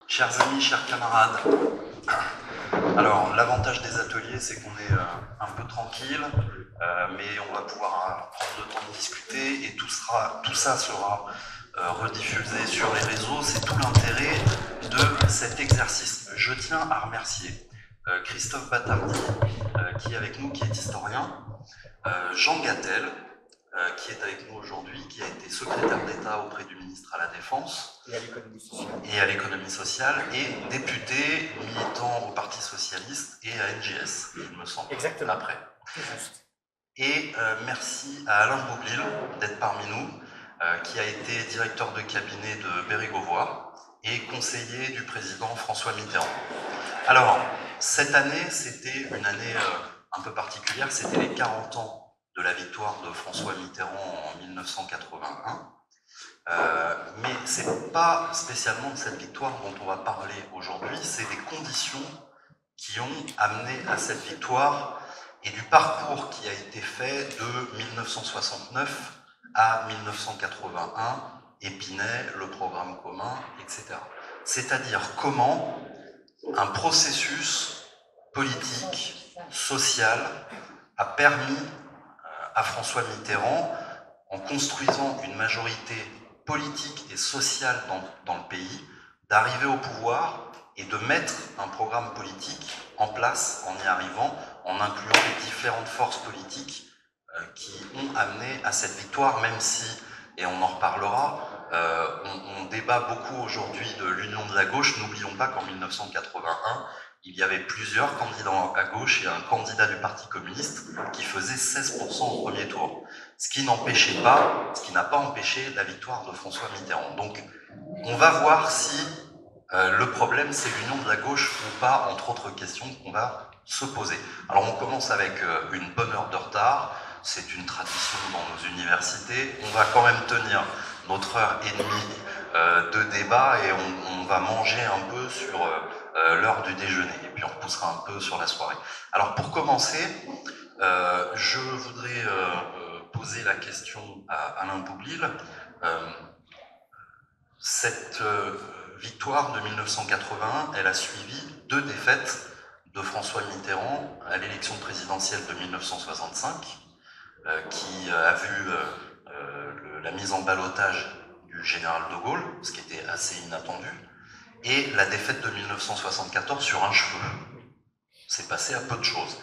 Chers amis, chers camarades, alors l'avantage des ateliers c'est qu'on est un peu tranquille, mais on va pouvoir prendre le temps de discuter et tout ça sera rediffusé sur les réseaux. C'est tout l'intérêt de cet exercice. Je tiens à remercier Christophe Batardi qui est avec nous, qui est historien, Jean Gattel, qui est avec nous aujourd'hui, qui a été secrétaire d'État auprès du ministre à la Défense et à l'économie sociale, et député militant au Parti socialiste et à NGS, il me semble. Exactement. Après. Et merci à Alain Boublil d'être parmi nous, qui a été directeur de cabinet de Bérégovoy et conseiller du président François Mitterrand. Alors, cette année, c'était une année un peu particulière, c'était les 40 ans de la victoire de François Mitterrand en 1981. Mais ce n'est pas spécialement de cette victoire dont on va parler aujourd'hui, c'est des conditions qui ont amené à cette victoire et du parcours qui a été fait de 1969 à 1981, Épinay, le programme commun, etc. C'est-à-dire comment un processus politique, social, a permis à François Mitterrand, en construisant une majorité politique et sociale dans le pays, d'arriver au pouvoir et de mettre un programme politique en place en y arrivant, en incluant les différentes forces politiques qui ont amené à cette victoire, même si, et on en reparlera, on débat beaucoup aujourd'hui de l'union de la gauche. N'oublions pas qu'en 1981, il y avait plusieurs candidats à gauche et un candidat du Parti communiste qui faisait 16% au premier tour. Ce qui n'a pas empêché la victoire de François Mitterrand. Donc, on va voir si le problème c'est l'union de la gauche ou pas, entre autres questions qu'on va se poser. Alors, on commence avec une bonne heure de retard. C'est une tradition dans nos universités. On va quand même tenir notre heure et demie de débat et on va manger un peu sur l'heure du déjeuner. Et puis on repoussera un peu sur la soirée. Alors pour commencer, je voudrais poser la question à Alain Boublil. Cette victoire de 1981, elle a suivi deux défaites de François Mitterrand à l'élection présidentielle de 1965, qui a vu la mise en ballottage du général de Gaulle, ce qui était assez inattendu, et la défaite de 1974 sur un cheveu. C'est passé à peu de choses.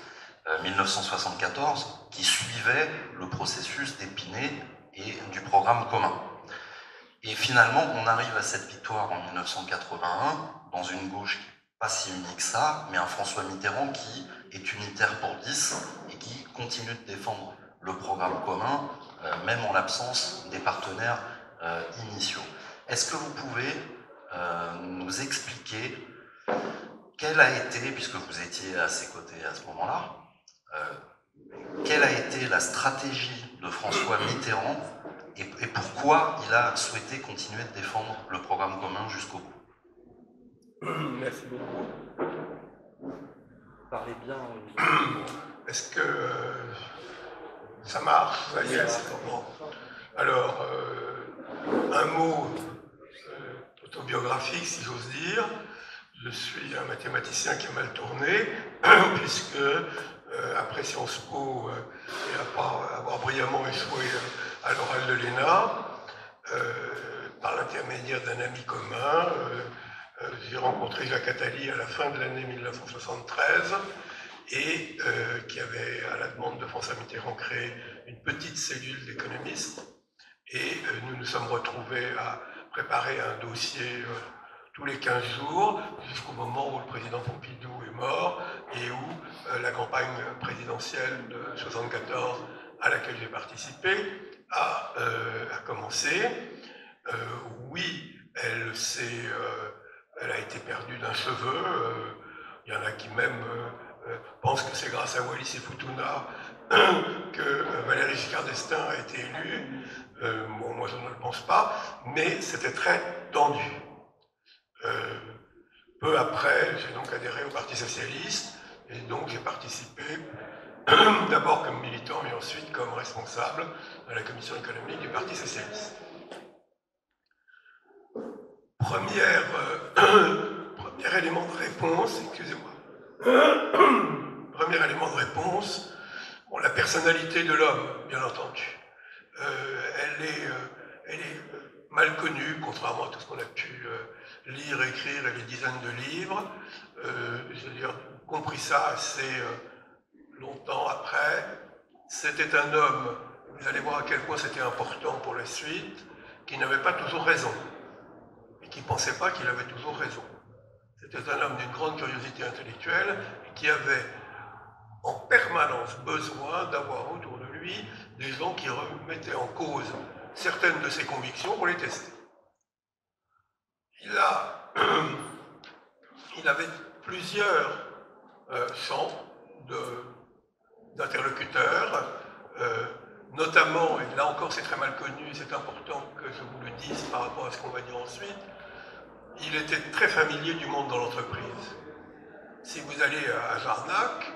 1974 qui suivait le processus d'Épinay et du programme commun. Et finalement, on arrive à cette victoire en 1981 dans une gauche qui n'est pas si unie que ça, mais un François Mitterrand qui est unitaire pour 10 et qui continue de défendre le programme commun, même en l'absence des partenaires initiaux. Est-ce que vous pouvez nous expliquer quelle a été, puisque vous étiez à ses côtés à ce moment-là, quelle a été la stratégie de François Mitterrand et pourquoi il a souhaité continuer de défendre le programme commun jusqu'au bout? Merci beaucoup. Parlez bien. Est-ce que ça marche? Ça y est, c'est bon. Alors, un mot autobiographique, si j'ose dire. Je suis un mathématicien qui a mal tourné, puisque après Sciences Po et après avoir brillamment échoué à l'oral de l'ENA, par l'intermédiaire d'un ami commun, j'ai rencontré Jacques Attali à la fin de l'année 1973 et qui avait, à la demande de François Mitterrand, créé une petite cellule d'économistes. Et nous nous sommes retrouvés à préparer un dossier tous les 15 jours, jusqu'au moment où le président Pompidou est mort et où la campagne présidentielle de 1974, à laquelle j'ai participé, a commencé. Oui, elle a été perdue d'un cheveu. Il y en a qui même pensent que c'est grâce à Wallis et Futuna que Valéry Giscard d'Estaing a été élu. Bon, moi je ne le pense pas, mais c'était très tendu. Peu après, j'ai donc adhéré au Parti socialiste et donc j'ai participé d'abord comme militant et ensuite comme responsable de la commission économique du Parti socialiste. Première Premier élément de réponse, excusez-moi. Premier élément de réponse, bon, la personnalité de l'homme, bien entendu. Elle est mal connue, contrairement à tout ce qu'on a pu lire, écrire et les dizaines de livres. J'ai compris ça assez longtemps après. C'était un homme, vous allez voir à quel point c'était important pour la suite, qui n'avait pas toujours raison, et qui ne pensait pas qu'il avait toujours raison. C'était un homme d'une grande curiosité intellectuelle, et qui avait en permanence besoin d'avoir autour de lui des gens qui remettaient en cause certaines de ses convictions pour les tester. Il avait plusieurs champs d'interlocuteurs, notamment, et là encore c'est très mal connu, c'est important que je vous le dise par rapport à ce qu'on va dire ensuite, il était très familier du monde dans l'entreprise. Si vous allez à Jarnac,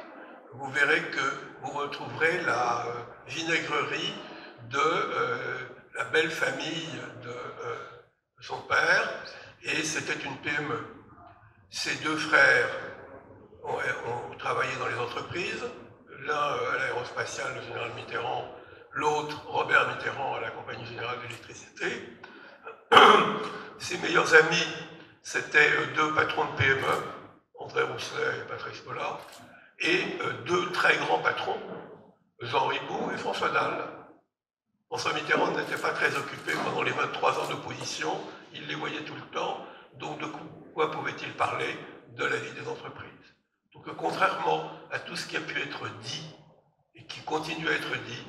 vous verrez que vous retrouverez la vinaigrerie de la belle famille de son père, et c'était une PME. Ses deux frères ont travaillé dans les entreprises, l'un à l'aérospatiale, le général Mitterrand, l'autre, Robert Mitterrand, à la Compagnie Générale d'Électricité. Ses meilleurs amis, c'était deux patrons de PME, André Rousselet et Patrice Pollard, et deux très grands patrons, Jean Riboud et François Dalle. François Mitterrand n'était pas très occupé pendant les 23 ans d'opposition, il les voyait tout le temps, donc de quoi pouvait-il parler? De la vie des entreprises. Donc contrairement à tout ce qui a pu être dit, et qui continue à être dit,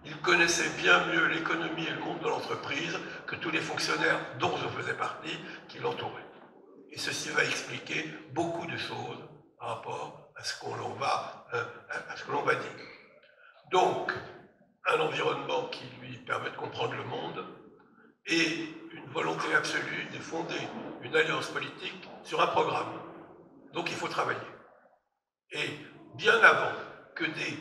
il connaissait bien mieux l'économie et le monde de l'entreprise que tous les fonctionnaires dont je faisais partie qui l'entouraient. Et ceci va expliquer beaucoup de choses par rapport à ce que l'on va dire. Donc, un environnement qui lui permet de comprendre le monde et une volonté absolue de fonder une alliance politique sur un programme. Donc il faut travailler. Et bien avant que des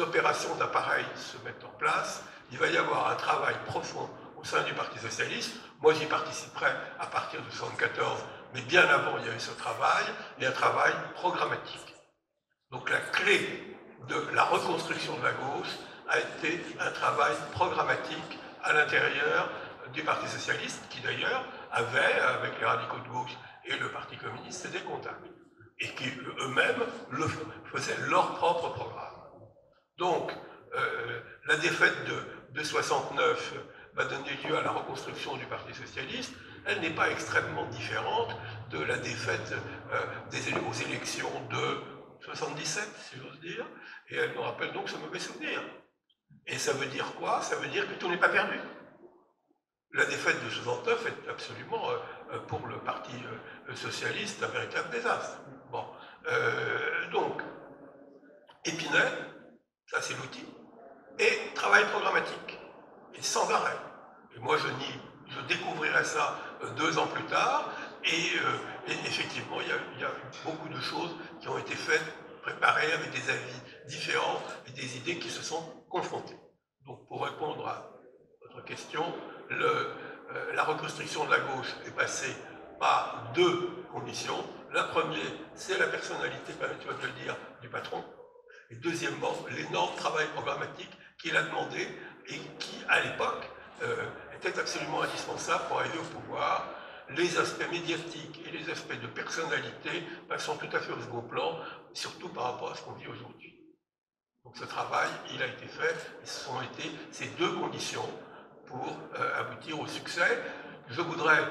opérations d'appareil se mettent en place, il va y avoir un travail profond au sein du Parti socialiste. Moi, j'y participerai à partir de 1974, mais bien avant, il y a eu ce travail, et un travail programmatique. Donc la clé de la reconstruction de la gauche a été un travail programmatique à l'intérieur du Parti socialiste, qui d'ailleurs avait, avec les radicaux de gauche et le Parti communiste, des contacts, et qui eux-mêmes faisaient leur propre programme. Donc, la défaite de 69 va donner lieu à la reconstruction du Parti socialiste. Elle n'est pas extrêmement différente de la défaite aux élections de 77, si j'ose dire, et elle nous rappelle donc ce mauvais souvenir. Et ça veut dire quoi? Ça veut dire que tout n'est pas perdu. La défaite de 69 est absolument, pour le Parti socialiste, un véritable désastre. Bon, donc, Épinay, ça c'est l'outil, et travail programmatique, et sans arrêt. Et moi je découvrirai ça 2 ans plus tard, et effectivement il y a beaucoup de choses qui ont été faites, préparées avec des avis différents et des idées qui se sont confrontées. Donc pour répondre à votre question, la reconstruction de la gauche est passée par 2 conditions. La première, c'est la personnalité, permettez-moi de le dire, du patron. Et deuxièmement, l'énorme travail programmatique qu'il a demandé et qui, à l'époque, était absolument indispensable pour arriver au pouvoir. Les aspects médiatiques et les aspects de personnalité sont tout à fait au second plan, surtout par rapport à ce qu'on vit aujourd'hui. Donc ce travail, il a été fait, et ce sont été ces 2 conditions pour aboutir au succès. Je voudrais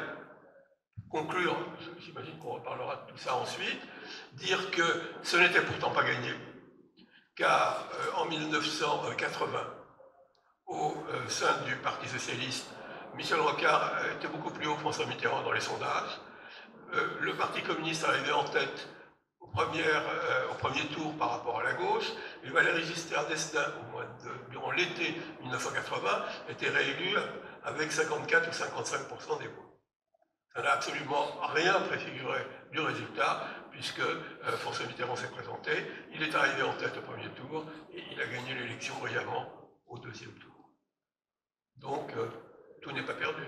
conclure, j'imagine qu'on reparlera de tout ça ensuite, dire que ce n'était pourtant pas gagné, car en 1980, au sein du Parti socialiste, Michel Rocard était beaucoup plus haut que François Mitterrand dans les sondages. Le Parti communiste arrivait en tête au premier tour par rapport à la gauche, et Valéry Giscard d'Estaing, durant l'été 1980, était réélu avec 54 ou 55% des voix. Ça n'a absolument rien préfiguré du résultat, puisque François Mitterrand s'est présenté, il est arrivé en tête au premier tour, et il a gagné l'élection brillamment au 2e tour. Donc, tout n'est pas perdu.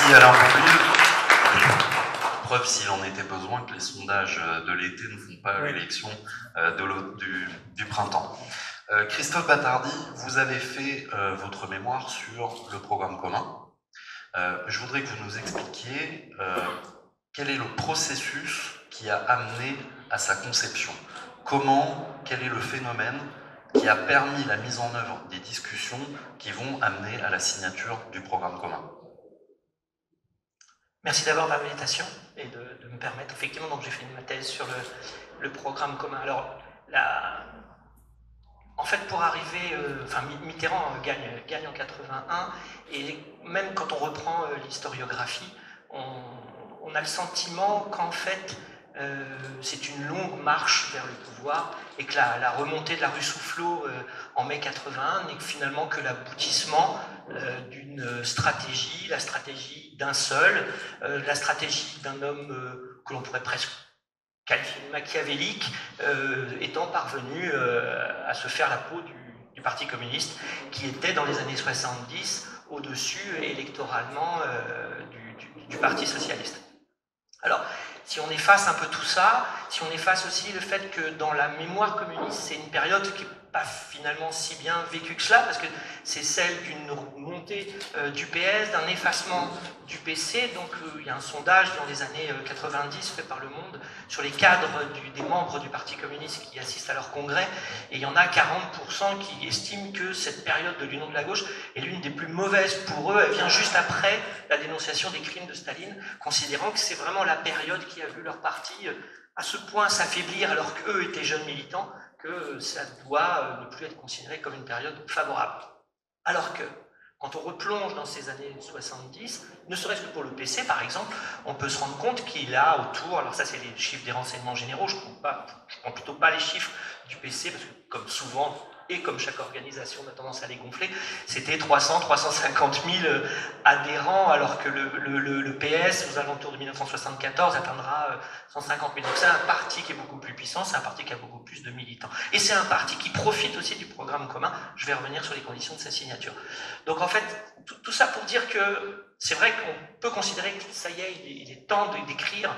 Merci Alain Bourvil. Preuve, s'il en était besoin, que les sondages de l'été ne font pas l'élection du printemps. Christophe Battardi, vous avez fait votre mémoire sur le programme commun. Je voudrais que vous nous expliquiez quel est le processus qui a amené à sa conception. Quel est le phénomène qui a permis la mise en œuvre des discussions qui vont amener à la signature du programme commun. Merci d'abord de l'invitation et de me permettre. Effectivement, donc j'ai fait ma thèse sur le programme commun. Alors, en fait, pour arriver, Mitterrand gagne en 81, et même quand on reprend l'historiographie, on a le sentiment qu'en fait, c'est une longue marche vers le pouvoir et que la remontée de la rue Soufflot en mai 81 n'est finalement que l'aboutissement d'une stratégie, la stratégie d'un seul, la stratégie d'un homme que l'on pourrait presque qualifié de machiavélique, étant parvenu à se faire la peau du Parti communiste, qui était dans les années 70 au-dessus électoralement du Parti socialiste. Alors, si on efface un peu tout ça, si on efface aussi le fait que dans la mémoire communiste, c'est une période qui n'est pas finalement si bien vécue que cela, parce que c'est celle d'une montée du PS, d'un effacement du PC. Donc il y a un sondage dans les années 90 fait par Le Monde sur les cadres des membres du Parti communiste qui assistent à leur congrès, et il y en a 40% qui estiment que cette période de l'union de la gauche est l'une des plus mauvaises pour eux. Elle vient juste après la dénonciation des crimes de Staline, considérant que c'est vraiment la période qui a vu leur parti à ce point s'affaiblir alors qu'eux étaient jeunes militants, que ça doit ne plus être considéré comme une période favorable. Alors que, quand on replonge dans ces années 70, ne serait-ce que pour le PC par exemple, on peut se rendre compte qu'il a autour, alors ça c'est les chiffres des renseignements généraux, je ne prends plutôt pas les chiffres du PC, parce que comme souvent, et comme chaque organisation a tendance à les gonfler, c'était 300-350 000 adhérents, alors que le PS, aux alentours de 1974, atteindra 150 000. Donc c'est un parti qui est beaucoup plus puissant, c'est un parti qui a beaucoup plus de militants. Et c'est un parti qui profite aussi du programme commun. Je vais revenir sur les conditions de sa signature. Donc en fait, tout ça pour dire que c'est vrai qu'on peut considérer que ça y est, il est temps d'écrire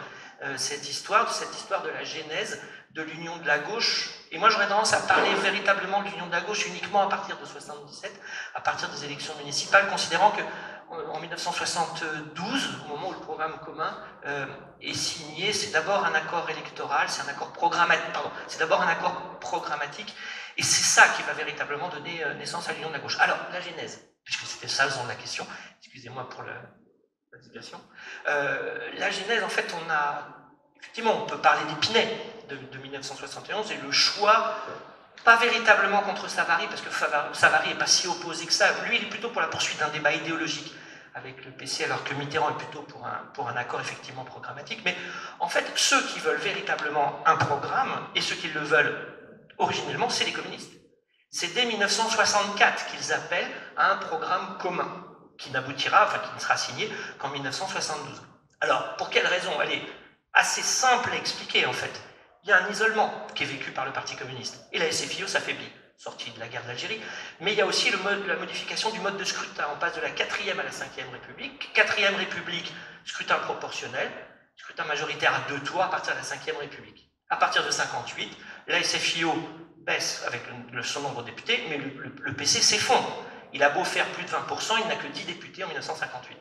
cette histoire de la genèse de l'union de la gauche. Et moi, j'aurais tendance à parler véritablement de l'union de la gauche uniquement à partir de 77, à partir des élections municipales, considérant que en 1972, au moment où le programme commun est signé, c'est d'abord un accord électoral, c'est un accord programmatique, c'est d'abord un accord programmatique, et c'est ça qui va véritablement donner naissance à l'union de la gauche. Alors, la genèse, puisque c'était ça le sens de la question, excusez-moi pour la digression. La genèse, en fait, effectivement, on peut parler d'Épinay de 1971 et le choix, pas véritablement contre Savary, parce que Savary n'est pas si opposé que ça. Lui, il est plutôt pour la poursuite d'un débat idéologique avec le PC, alors que Mitterrand est plutôt pour un accord effectivement programmatique. Mais en fait, ceux qui veulent véritablement un programme, et ceux qui le veulent originellement, c'est les communistes. C'est dès 1964 qu'ils appellent à un programme commun, qui n'aboutira, enfin qui ne sera signé qu'en 1972. Alors, pour quelle raison? Elle est assez simple à expliquer, en fait. Il y a un isolement qui est vécu par le Parti communiste. Et la SFIO s'affaiblit, sortie de la guerre d'Algérie. Mais il y a aussi la modification du mode de scrutin. On passe de la 4e à la 5e République. 4e République, scrutin proportionnel. Scrutin majoritaire à 2 tours à partir de la 5e République. À partir de 58, la SFIO baisse avec son nombre de députés, mais le PC s'effondre. Il a beau faire plus de 20%, il n'a que 10 députés en 1958.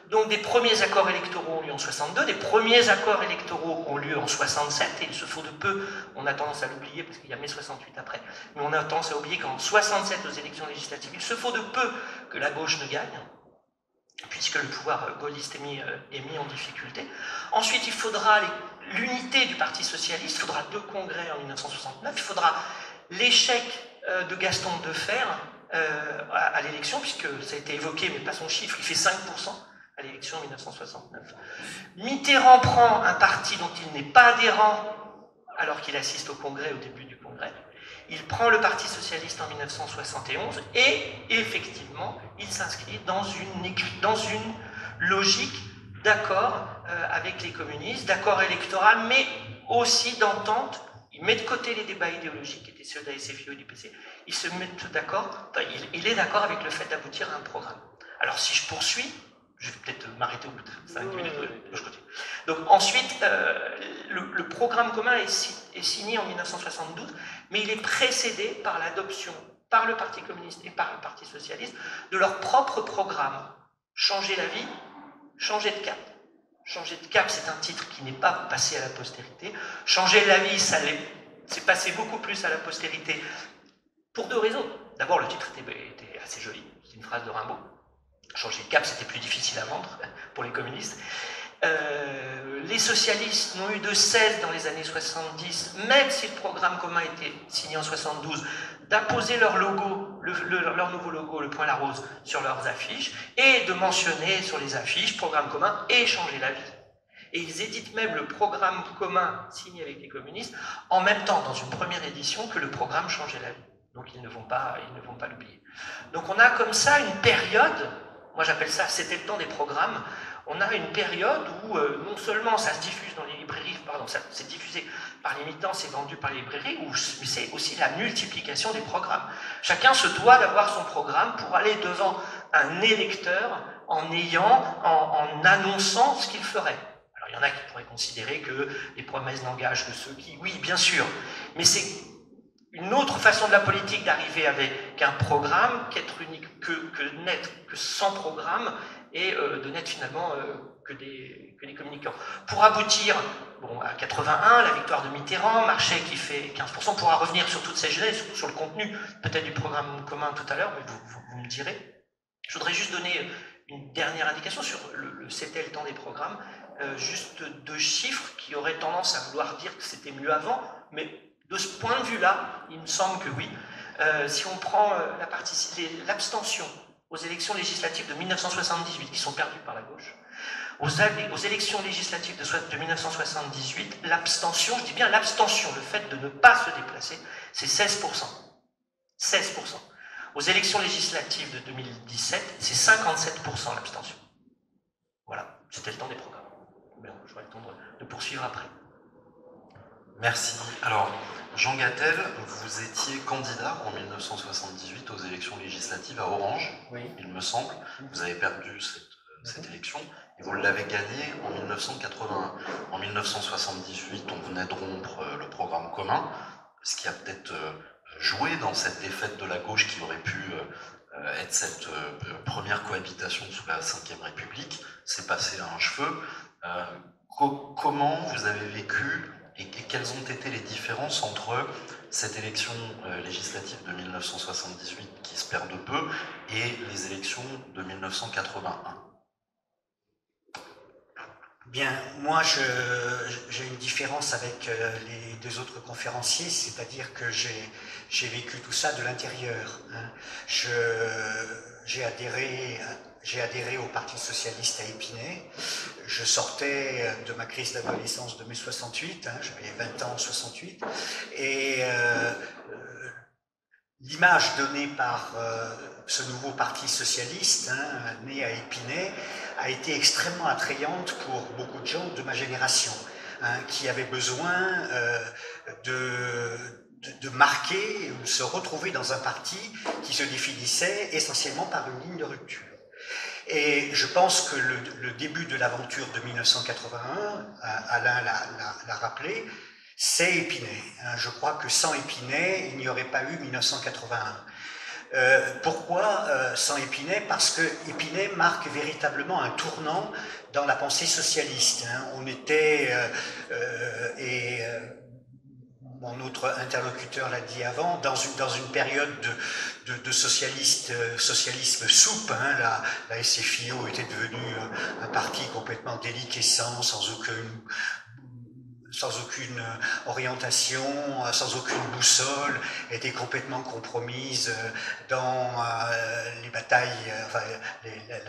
Donc des premiers accords électoraux ont lieu en 62, des premiers accords électoraux ont lieu en 67, et il se faut de peu, on a tendance à l'oublier parce qu'il y a mai 68 après, mais on a tendance à oublier qu'en 67 aux élections législatives, il se faut de peu que la gauche ne gagne, puisque le pouvoir gaulliste est mis en difficulté. Ensuite, il faudra l'unité du Parti socialiste, il faudra 2 congrès en 1969, il faudra l'échec de Gaston Defferre à l'élection, puisque ça a été évoqué, mais pas son chiffre, il fait 5% à l'élection en 1969. Mitterrand prend un parti dont il n'est pas adhérent, alors qu'il assiste au congrès, au début du congrès. Il prend le Parti socialiste en 1971, et effectivement, il s'inscrit dans une logique d'accord avec les communistes, d'accord électoral, mais aussi d'entente. Il met de côté les débats idéologiques qui étaient ceux de la SFIO et du PC. Il se met d'accord, il est d'accord avec le fait d'aboutir à un programme. Alors si je poursuis, Je vais peut-être m'arrêter au bout de 5 minutes. Je continue. Donc ensuite, le programme commun est signé en 1972, mais il est précédé par l'adoption par le Parti communiste et par le Parti socialiste de leur propre programme. Changer la vie, changer de cap. Changer de cap, c'est un titre qui n'est pas passé à la postérité. Changer la vie, c'est passé beaucoup plus à la postérité pour deux raisons. D'abord, le titre était assez joli, c'est une phrase de Rimbaud. Changer de cap, c'était plus difficile à vendre pour les communistes. Les socialistes n'ont eu de cesse dans les années 70, même si le programme commun était signé en 72, d'apposer leur logo, leur nouveau logo, le point la rose, sur leurs affiches, et de mentionner sur les affiches programme commun et changer la vie. Et ils éditent même le programme commun signé avec les communistes en même temps, dans une première édition, que le programme changer la vie. Donc ils ne vont pas l'oublier. Donc on a comme ça une période, moi j'appelle ça, c'était le temps des programmes, on a une période où non seulement ça se diffuse dans les librairies, pardon, ça c'est diffusé par les militants, c'est vendu par les librairies, mais c'est aussi la multiplication des programmes. Chacun se doit d'avoir son programme pour aller devant un électeur en annonçant ce qu'il ferait. Alors il y en a qui pourraient considérer que les promesses n'engagent que ceux qui... Oui, bien sûr, mais c'est une autre façon de la politique d'arriver avec un programme qu'être unique, que n'être que sans programme, et de n'être finalement que des communicants. Pour aboutir à 81, la victoire de Mitterrand, Marchais qui fait 15%, on pourra revenir sur toutes ces genèses, sur le contenu peut-être du programme commun tout à l'heure, mais vous me direz. Je voudrais juste donner une dernière indication sur c'était le temps des programmes, juste deux chiffres qui auraient tendance à vouloir dire que c'était mieux avant, mais de ce point de vue-là, il me semble que oui. Si on prend l'abstention aux élections législatives de 1978, qui sont perdues par la gauche, aux élections législatives de 1978, l'abstention, je dis bien l'abstention, le fait de ne pas se déplacer, c'est 16%. 16%. Aux élections législatives de 2017, c'est 57% l'abstention. Voilà, c'était le temps des programmes. Mais j'aurai le temps de poursuivre après. Merci. Alors, Jean Gattel, vous étiez candidat en 1978 aux élections législatives à Orange, oui. Il me semble. Vous avez perdu cette élection et vous l'avez gagnée en 1981. En 1978, on venait de rompre le programme commun, ce qui a peut-être joué dans cette défaite de la gauche qui aurait pu être cette première cohabitation sous la Ve République. C'est passé à un cheveu. Comment vous avez vécu et quelles ont été les différences entre cette élection législative de 1978 qui se perd de peu et les élections de 1981? Bien, moi j'ai une différence avec les deux autres conférenciers, c'est-à-dire que j'ai vécu tout ça de l'intérieur. Hein. J'ai adhéré au Parti socialiste à Épinay. Je sortais de ma crise d'adolescence de mai 68, hein, j'avais 20 ans en 68, et l'image donnée par ce nouveau parti socialiste, hein, né à Épinay, a été extrêmement attrayante pour beaucoup de gens de ma génération, hein, qui avaient besoin de marquer ou de se retrouver dans un parti qui se définissait essentiellement par une ligne de rupture. Et je pense que le début de l'aventure de 1981, Alain l'a rappelé, c'est Épinay. Je crois que sans Épinay, il n'y aurait pas eu 1981. Pourquoi sans Épinay? Parce que Épinay marque véritablement un tournant dans la pensée socialiste. On était, mon autre interlocuteur l'a dit avant, dans une période de socialisme soupe. Hein, la SFIO était devenue un parti complètement déliquescent, sans aucune orientation, sans aucune boussole, était complètement compromise dans les batailles,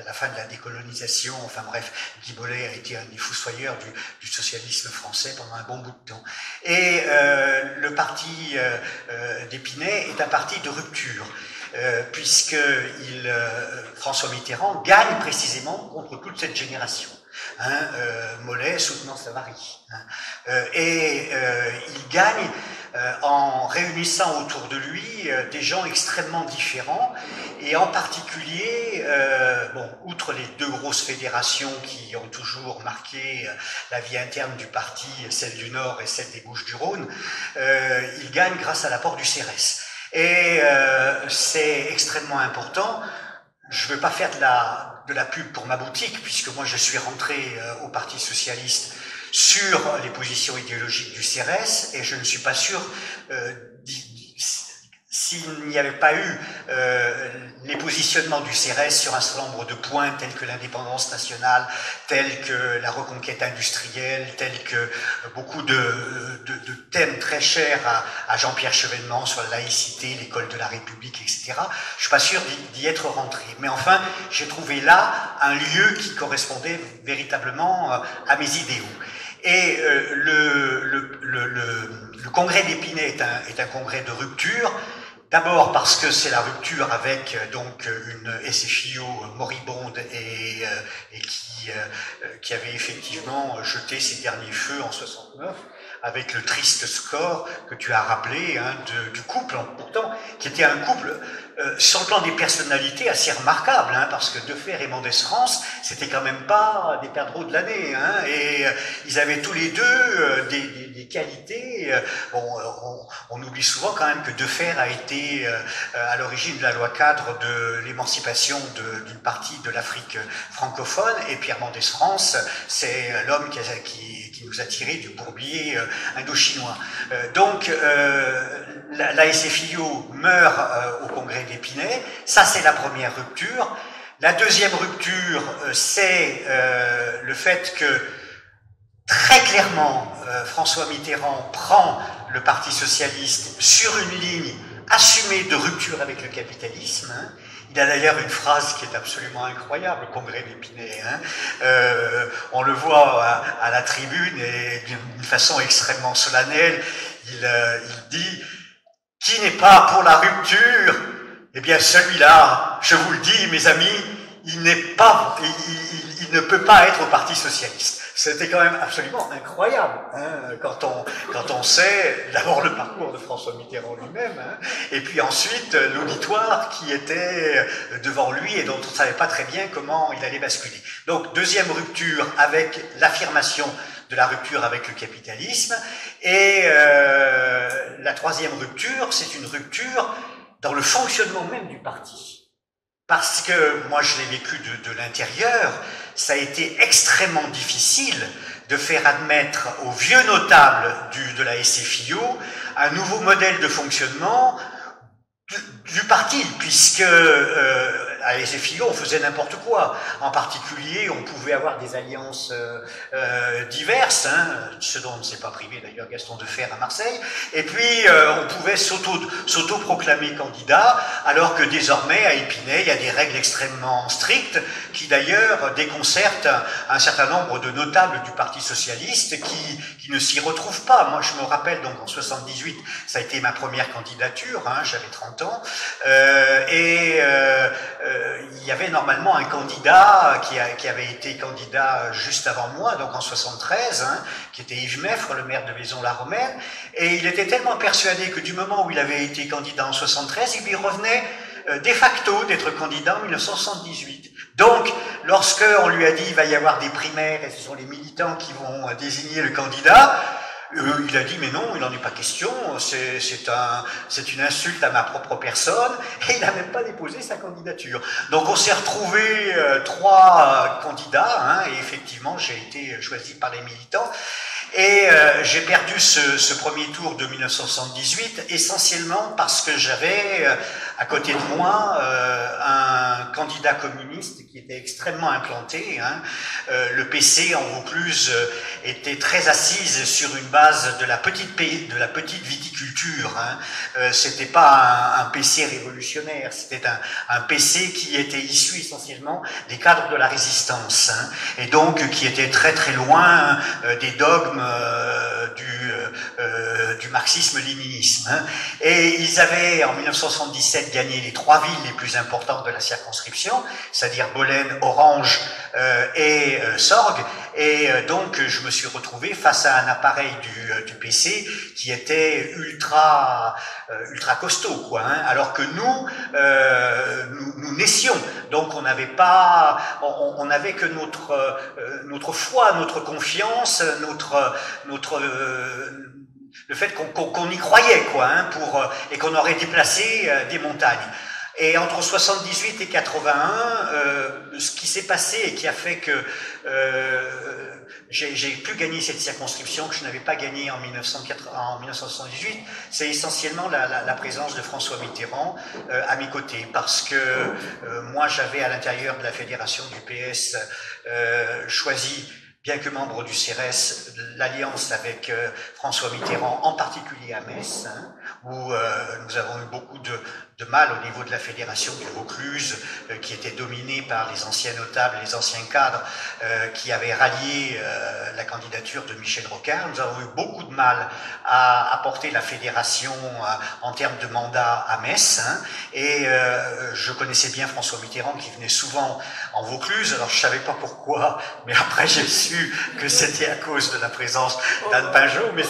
la fin de la décolonisation. Enfin bref, Guy Bollet a été un des fossoyeurs du socialisme français pendant un bon bout de temps. Et le parti d'Épinay est un parti de rupture, puisque François Mitterrand gagne précisément contre toute cette génération. Mollet soutenant Savary. Il gagne en réunissant autour de lui des gens extrêmement différents, et en particulier, outre les deux grosses fédérations qui ont toujours marqué la vie interne du parti, celle du Nord et celle des Bouches-du-Rhône, il gagne grâce à l'apport du CRS. Et c'est extrêmement important. Je ne veux pas faire de la pub pour ma boutique, puisque moi je suis rentré au Parti Socialiste sur les positions idéologiques du CRS, et je ne suis pas sûr s'il n'y avait pas eu les positionnements du CRS sur un certain nombre de points tels que l'indépendance nationale, tels que la reconquête industrielle, tels que beaucoup de thèmes très chers à Jean-Pierre Chevènement sur la laïcité, l'école de la République, etc. Je suis pas sûr d'y être rentré. Mais enfin, j'ai trouvé là un lieu qui correspondait véritablement à mes idéaux. Et le congrès d'Épinay est un congrès de rupture. D'abord parce que c'est la rupture avec donc une SFIO moribonde et qui avait effectivement jeté ses derniers feux en 69, avec le triste score que tu as rappelé du couple, pourtant qui était un couple sur le plan des personnalités assez remarquable, parce que Defer et Mendès France, c'était quand même pas des perdreaux de l'année, et ils avaient tous les deux des qualités. On oublie souvent quand même que Defer a été à l'origine de la loi cadre de l'émancipation d'une partie de l'Afrique francophone, et Pierre Mendès France, c'est l'homme qui nous a tiré du bourbier indo-chinois. Donc la SFIO meurt au congrès d'Épinay. Ça, c'est la première rupture. La deuxième rupture, c'est le fait que très clairement François Mitterrand prend le Parti socialiste sur une ligne assumée de rupture avec le capitalisme. Il a d'ailleurs une phrase qui est absolument incroyable au congrès d'Épinay. On le voit à la tribune, et d'une façon extrêmement solennelle, il dit « Qui n'est pas pour la rupture ? Eh bien celui-là, je vous le dis mes amis, il ne peut pas être au Parti socialiste. » C'était quand même absolument incroyable, quand on sait d'abord le parcours de François Mitterrand lui-même, et puis ensuite l'auditoire qui était devant lui et dont on ne savait pas très bien comment il allait basculer. Donc deuxième rupture avec l'affirmation de la rupture avec le capitalisme, et la troisième rupture, c'est une rupture dans le fonctionnement même du parti. Parce que moi je l'ai vécu de l'intérieur, ça a été extrêmement difficile de faire admettre aux vieux notables de la SFIO un nouveau modèle de fonctionnement du parti, puisque à la SFIO on faisait n'importe quoi. En particulier, on pouvait avoir des alliances diverses, ce dont on ne s'est pas privé d'ailleurs Gaston Defer à Marseille, et puis on pouvait s'auto-proclamer candidat, alors que désormais à Épinay, il y a des règles extrêmement strictes qui d'ailleurs déconcertent un certain nombre de notables du Parti Socialiste qui ne s'y retrouvent pas. Moi je me rappelle donc en 78, ça a été ma première candidature, j'avais 30 ans, il y avait normalement un candidat qui avait été candidat juste avant moi, donc en 73, qui était Yves Meffre, le maire de Vaison-la-Romaine, et il était tellement persuadé que du moment où il avait été candidat en 73, il lui revenait de facto d'être candidat en 1978. Donc, lorsque on lui a dit il va y avoir des primaires et ce sont les militants qui vont désigner le candidat, il a dit mais non, il n'en est pas question, c'est une insulte à ma propre personne, et il n'a même pas déposé sa candidature. Donc on s'est retrouvé 3 candidats, et effectivement j'ai été choisi par les militants, et j'ai perdu ce premier tour de 1978 essentiellement parce que j'avais à côté de moi un candidat communiste qui était extrêmement implanté. Le PC en Vaucluse était très assise sur une base de la petite viticulture. C'était pas un PC révolutionnaire, c'était un PC qui était issu essentiellement des cadres de la résistance, et donc qui était très très loin des dogmes du marxisme-léninisme. Et ils avaient en 1977 de gagner les 3 villes les plus importantes de la circonscription, c'est-à-dire Bolène, Orange et Sorgues. Et donc, je me suis retrouvé face à un appareil du PC qui était ultra costaud, quoi. Hein, alors que nous naissions. Donc, on n'avait pas, on n'avait que notre foi, notre confiance, le fait qu'on y croyait, quoi, hein, et qu'on aurait déplacé des montagnes. Et entre 78 et 81, ce qui s'est passé et qui a fait que j'ai pu gagner cette circonscription que je n'avais pas gagnée en 1978, c'est essentiellement la présence de François Mitterrand à mes côtés, parce que moi j'avais à l'intérieur de la fédération du PS choisi, bien que membre du CRS, l'alliance avec François Mitterrand, en particulier à Metz, hein, où nous avons eu beaucoup de mal au niveau de la fédération du Vaucluse, qui était dominée par les anciens notables, les anciens cadres qui avaient rallié la candidature de Michel Rocard. Nous avons eu beaucoup de mal à porter la fédération en termes de mandat à Metz, hein, et je connaissais bien François Mitterrand qui venait souvent en Vaucluse. Alors je savais pas pourquoi, mais après j'ai su que c'était à cause de la présence d'Anne Pinjot, mais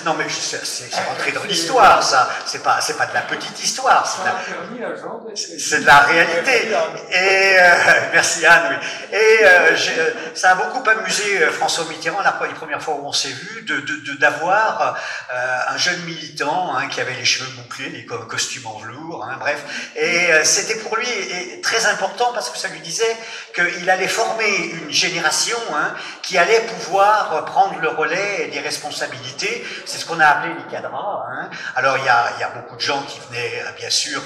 non, mais c'est rentré dans l'histoire, ça. C'est pas de la petite histoire, c'est de la réalité. Et merci Anne. Oui. Et ça a beaucoup amusé François Mitterrand les premières fois où on s'est vu d'avoir un jeune militant, hein, qui avait les cheveux bouclés, les costumes en velours, hein, bref. Et c'était pour lui très important parce que ça lui disait qu'il allait former une génération, hein, qui allait pouvoir prendre le relais des responsabilités. C'est ce qu'on a appelé les cadras. Hein. Alors il y a beaucoup de gens qui venaient bien sûr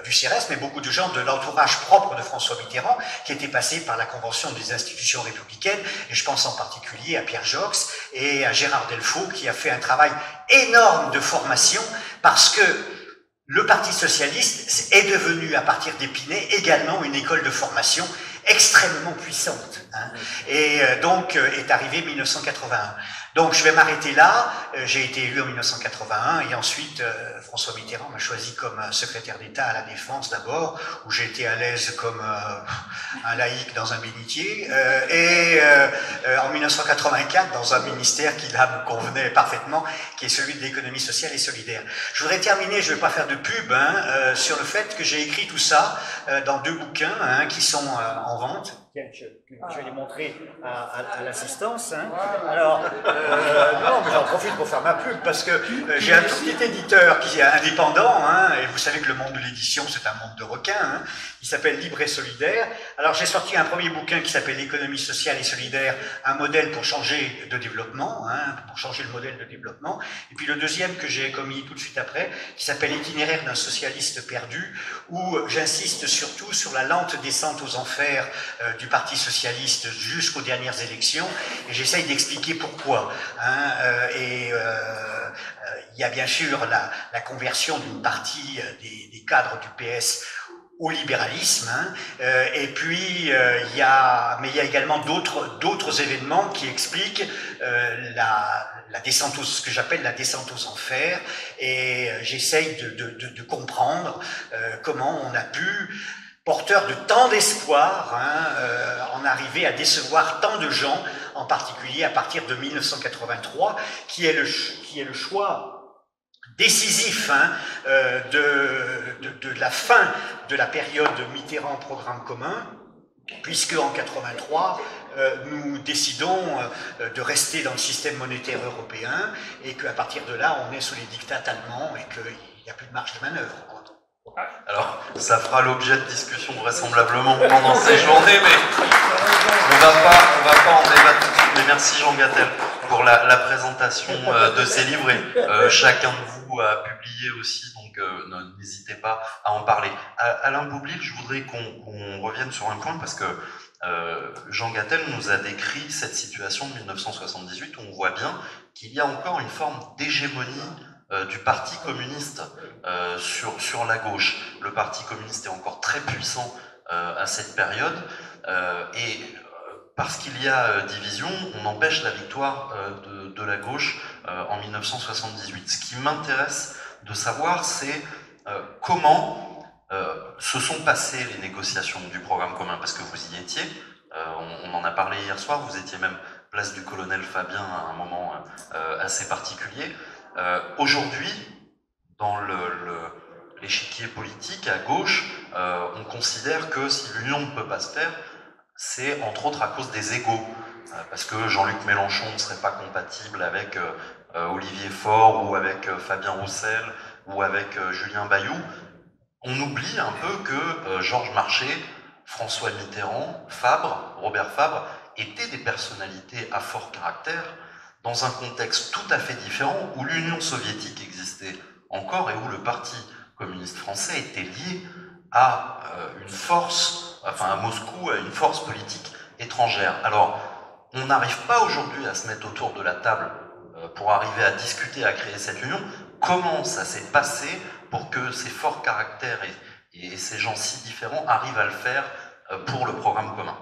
du CRS, mais beaucoup de gens de l'entourage propre de François Mitterrand qui étaient passés par la Convention des institutions républicaines, et je pense en particulier à Pierre Jox et à Gérard Delfaux qui a fait un travail énorme de formation, parce que le Parti socialiste est devenu, à partir d'Épinay, également une école de formation extrêmement puissante. Hein, et donc est arrivé 1981. Donc je vais m'arrêter là. J'ai été élu en 1981 et ensuite François Mitterrand m'a choisi comme secrétaire d'État à la Défense d'abord, où j'ai été à l'aise comme un laïc dans un bénitier, et en 1984 dans un ministère qui là me convenait parfaitement, qui est celui de l'économie sociale et solidaire. Je voudrais terminer, je ne vais pas faire de pub, hein, sur le fait que j'ai écrit tout ça dans 2 bouquins, hein, qui sont en vente. Je vais les montrer à l'assistance. Hein. Alors, non, mais j'en profite pour faire ma pub, parce que j'ai un tout petit éditeur qui est indépendant, hein, et vous savez que le monde de l'édition, c'est un monde de requins, hein, il s'appelle Libre et Solidaire. Alors j'ai sorti un premier bouquin qui s'appelle L'économie sociale et solidaire, un modèle pour changer de développement, hein, pour changer le modèle de développement. Et puis le deuxième que j'ai commis tout de suite après, qui s'appelle Itinéraire d'un socialiste perdu, où j'insiste surtout sur la lente descente aux enfers du Parti socialiste jusqu'aux dernières élections, et j'essaye d'expliquer pourquoi. Hein, il y a bien sûr la conversion d'une partie des cadres du PS au libéralisme, hein, et puis il y a également d'autres événements qui expliquent la descente ce que j'appelle la descente aux enfers, et j'essaye de comprendre comment on a pu, porteur de tant d'espoir, hein, en arriver à décevoir tant de gens, en particulier à partir de 1983, qui est le choix décisif, hein, de la fin de la période Mitterrand programme commun, puisque en 83 nous décidons de rester dans le système monétaire européen, et qu'à partir de là on est sous les diktats allemands et qu'il n'y a plus de marge de manœuvre, quoi. Alors, ça fera l'objet de discussions vraisemblablement pendant ces journées, mais on va pas en débattre tout de suite. Mais merci Jean Gattel pour la présentation de ces livres, et chacun de vous a publié aussi, donc n'hésitez pas à en parler. Alain Boublil, je voudrais qu'on revienne sur un point, parce que Jean Gattel nous a décrit cette situation de 1978 où on voit bien qu'il y a encore une forme d'hégémonie du Parti communiste sur la gauche. Le Parti communiste est encore très puissant à cette période, et parce qu'il y a division, on empêche la victoire de la gauche en 1978. Ce qui m'intéresse de savoir, c'est comment se sont passées les négociations du programme commun, parce que vous y étiez, on en a parlé hier soir, vous étiez même place du colonel Fabien à un moment assez particulier. Aujourd'hui, dans l'échiquier politique, à gauche, on considère que si l'union ne peut pas se faire, c'est entre autres à cause des égos, parce que Jean-Luc Mélenchon ne serait pas compatible avec Olivier Faure ou avec Fabien Roussel ou avec Julien Bayou. On oublie un peu que Georges Marchais, François Mitterrand, Robert Fabre étaient des personnalités à fort caractère dans un contexte tout à fait différent où l'Union soviétique existait encore et où le Parti communiste français était lié à une force, enfin à Moscou, à une force politique étrangère. Alors, on n'arrive pas aujourd'hui à se mettre autour de la table pour arriver à discuter, à créer cette union. Comment ça s'est passé pour que ces forts caractères et ces gens si différents arrivent à le faire pour le programme commun?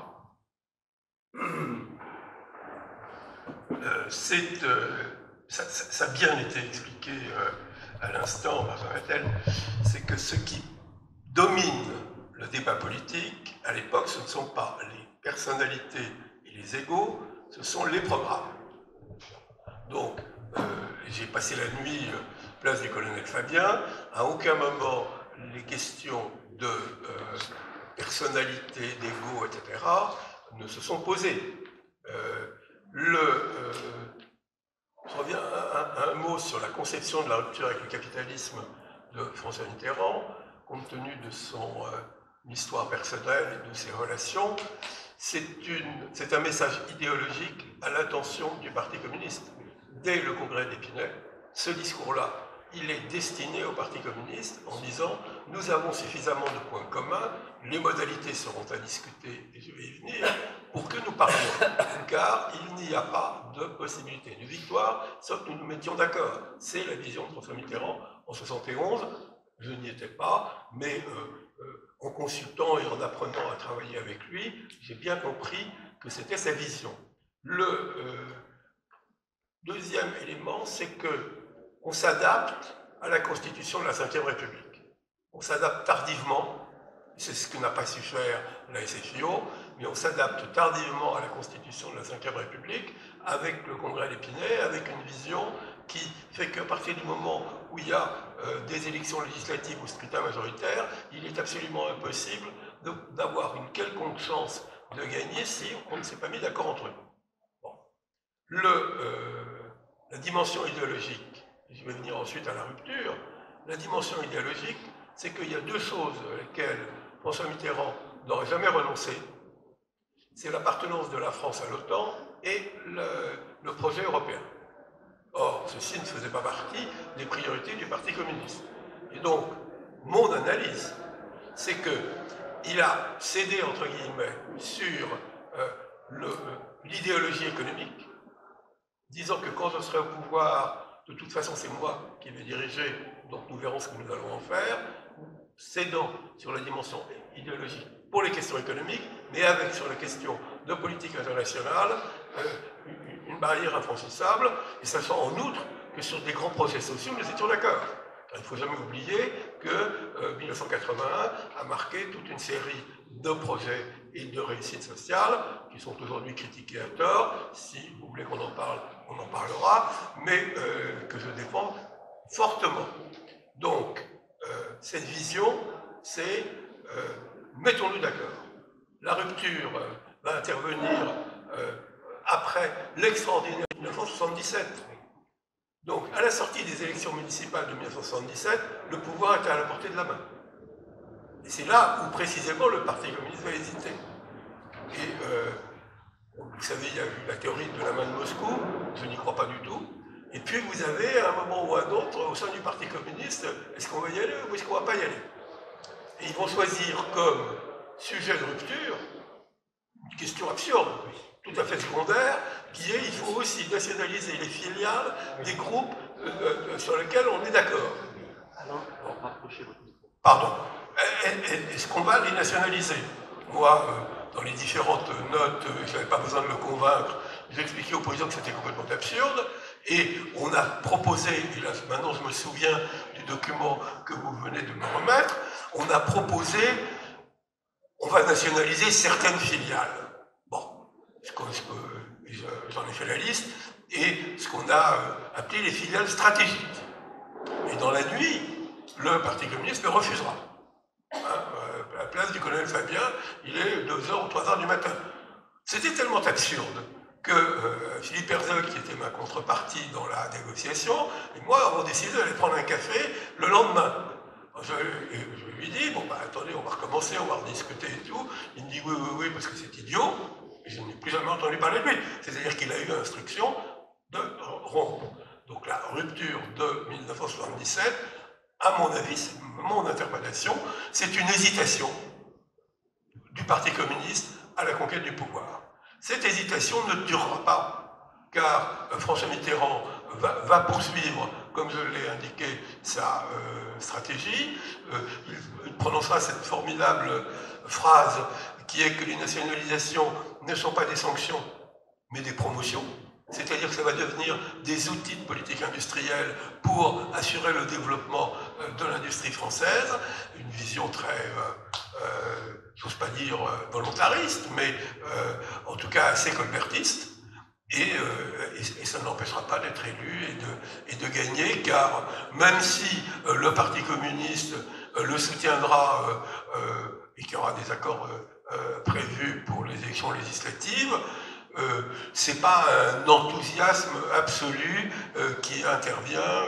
Ça a bien été expliqué à l'instant, Benjamin Tel, c'est que ce qui domine le débat politique, à l'époque, ce ne sont pas les personnalités et les égos, ce sont les programmes. Donc, j'ai passé la nuit place du colonel Fabien, à aucun moment les questions de personnalité, d'ego, etc., ne se sont posées. Je reviens à un mot sur la conception de la rupture avec le capitalisme de François Mitterrand, compte tenu de son histoire personnelle et de ses relations. C'est un message idéologique à l'intention du Parti communiste. Dès le congrès d'Épinay, ce discours-là, il est destiné au Parti communiste en disant « Nous avons suffisamment de points communs, les modalités seront à discuter, et je vais y venir, pour que nous parlions, car il n'y a pas de possibilité de victoire, sauf que nous nous mettions d'accord. » C'est la vision de François Mitterrand en 1971. Je n'y étais pas, mais en consultant et en apprenant à travailler avec lui, j'ai bien compris que c'était sa vision. Le deuxième élément, c'est qu'on s'adapte à la constitution de la Ve République. On s'adapte tardivement, c'est ce que n'a pas su faire la SFIO, mais on s'adapte tardivement à la constitution de la Ve République avec le congrès d'Épinay, avec une vision qui fait qu'à partir du moment où il y a des élections législatives ou scrutin majoritaire, il est absolument impossible d'avoir une quelconque chance de gagner si on ne s'est pas mis d'accord entre eux. Bon. La dimension idéologique, je vais venir ensuite à la rupture, la dimension idéologique, c'est qu'il y a deux choses à lesquelles François Mitterrand n'aurait jamais renoncé, c'est l'appartenance de la France à l'OTAN et le projet européen. Or, ceci ne faisait pas partie des priorités du Parti communiste. Et donc, mon analyse, c'est qu'il a cédé, entre guillemets, sur l'idéologie économique, disant que quand je serai au pouvoir, de toute façon c'est moi qui vais diriger, donc nous verrons ce que nous allons en faire, cédant sur la dimension idéologique pour les questions économiques, mais avec sur les questions de politique internationale une barrière infranchissable, et sachant en outre que sur des grands projets sociaux, nous étions d'accord. Il ne faut jamais oublier que 1981 a marqué toute une série de projets et de réussites sociales qui sont aujourd'hui critiqués à tort. Si vous voulez qu'on en parle, on en parlera, mais que je défends fortement. Donc, cette vision, c'est mettons-nous d'accord. La rupture va intervenir après l'extraordinaire 1977. Donc, à la sortie des élections municipales de 1977, le pouvoir était à la portée de la main. Et c'est là où, précisément, le Parti communiste va hésiter. Et, vous savez, il y a eu la théorie de la main de Moscou, je n'y crois pas du tout. Et puis, vous avez, à un moment ou à un autre, au sein du Parti communiste, est-ce qu'on va y aller ou est-ce qu'on ne va pas y aller? Et ils vont choisir comme sujet de rupture une question absurde, tout à fait secondaire, qui est il faut aussi nationaliser les filiales des groupes sur lesquels on est d'accord. Pardon. Est-ce qu'on va les nationaliser? Moi, dans les différentes notes, je n'avais pas besoin de me convaincre, j'ai expliqué aux présidents que c'était complètement absurde, et on a proposé, et là maintenant je me souviens document que vous venez de me remettre, on a proposé, on va nationaliser certaines filiales. Bon, j'en ai fait la liste, et ce qu'on a appelé les filiales stratégiques. Et dans la nuit, le Parti communiste le refusera. À la place du colonel Fabien, il est 2h ou 3h du matin. C'était tellement absurde que Philippe Herzog, qui était ma contrepartie dans la négociation, et moi avons décidé d'aller prendre un café le lendemain. Je lui dis, bon bah attendez, on va recommencer, on va rediscuter et tout. Il me dit oui, parce que c'est idiot. Et je n'ai plus jamais entendu parler de lui. C'est-à-dire qu'il a eu l'instruction de rompre. Donc la rupture de 1977, à mon avis, c'est mon interprétation, c'est une hésitation du Parti communiste à la conquête du pouvoir. Cette hésitation ne durera pas, car François Mitterrand va poursuivre, comme je l'ai indiqué, sa stratégie. Il prononcera cette formidable phrase qui est que les nationalisations ne sont pas des sanctions, mais des promotions. C'est-à-dire que ça va devenir des outils de politique industrielle pour assurer le développement de l'industrie française, une vision très, j'ose pas dire volontariste, mais en tout cas assez colbertiste, et ça ne l'empêchera pas d'être élu et de gagner, car même si le Parti communiste le soutiendra et qu'il y aura des accords prévus pour les élections législatives, c'est pas un enthousiasme absolu qui intervient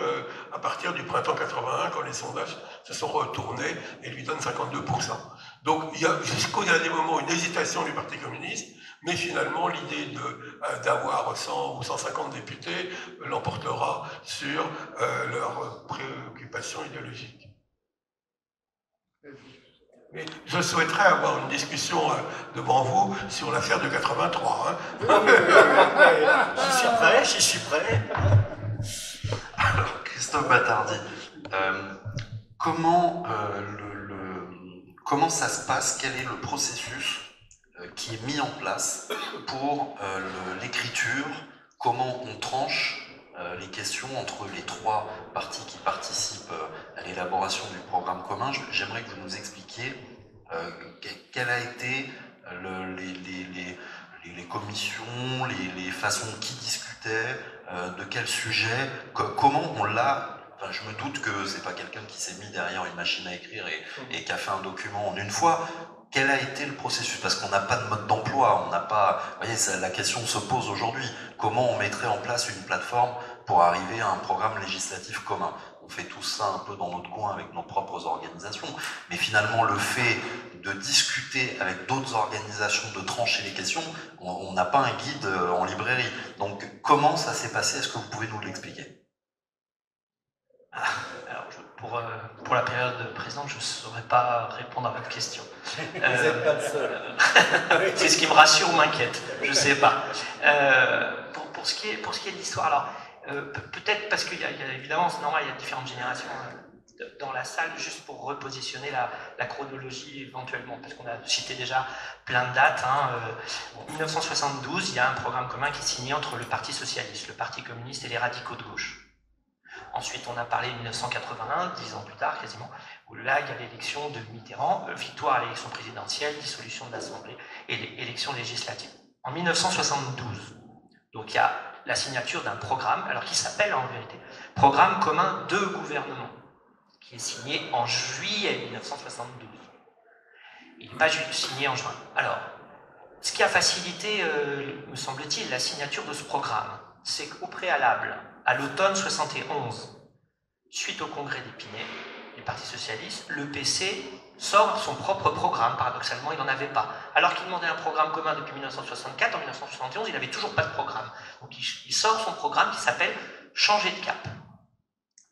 à partir du printemps 81 quand les sondages se sont retournés et lui donnent 52%. Donc il y a jusqu'au dernier moment une hésitation du Parti communiste, mais finalement l'idée d'avoir 100 ou 150 députés l'emportera sur leurs préoccupations idéologiques. Mais je souhaiterais avoir une discussion devant vous sur l'affaire de 83. J'y suis prêt. Alors, Christophe Battardi, comment ça se passe? Quel est le processus qui est mis en place pour l'écriture? Comment on tranche les questions entre les trois parties qui participent à l'élaboration du programme commun? J'aimerais que vous nous expliquiez quelles a été les commissions, les façons qui discutaient, de quel sujet, comment on l'a. Enfin, je me doute que c'est pas quelqu'un qui s'est mis derrière une machine à écrire et qui a fait un document en une fois. Quel a été le processus? Parce qu'on n'a pas de mode d'emploi, on n'a pas. Vous voyez, la question se pose aujourd'hui. Comment on mettrait en place une plateforme pour arriver à un programme législatif commun? On fait tout ça un peu dans notre coin avec nos propres organisations, mais finalement le fait de discuter avec d'autres organisations, de trancher les questions, on n'a pas un guide en librairie. Donc comment ça s'est passé? Est-ce que vous pouvez nous l'expliquer? Alors, pour la période présente, je ne saurais pas répondre à votre question. Vous n'êtes pas le seul. C'est ce qui me rassure ou m'inquiète, je ne sais pas. Pour ce qui est de l'histoire, alors peut-être parce qu'il y a évidemment, c'est normal, il y a différentes générations dans la salle, juste pour repositionner la chronologie éventuellement, parce qu'on a cité déjà plein de dates. En 1972, il y a un programme commun qui est signé entre le Parti socialiste, le Parti communiste et les radicaux de gauche. Ensuite, on a parlé de 1981, 10 ans plus tard quasiment, où là, il y a l'élection de Mitterrand, victoire à l'élection présidentielle, dissolution de l'Assemblée et élection législative. En 1972, donc il y a la signature d'un programme, alors qui s'appelle en vérité Programme commun de gouvernement, qui est signé en juillet 1972. Il n'est pas signé en juin. Alors, ce qui a facilité, me semble-t-il, la signature de ce programme, c'est qu'au préalable, à l'automne 71, suite au congrès d'Épinay, du Parti socialiste, le PC sort son propre programme. Paradoxalement, il n'en avait pas. Alors qu'il demandait un programme commun depuis 1964, en 1971, il n'avait toujours pas de programme. Donc il sort son programme qui s'appelle « Changer de cap ».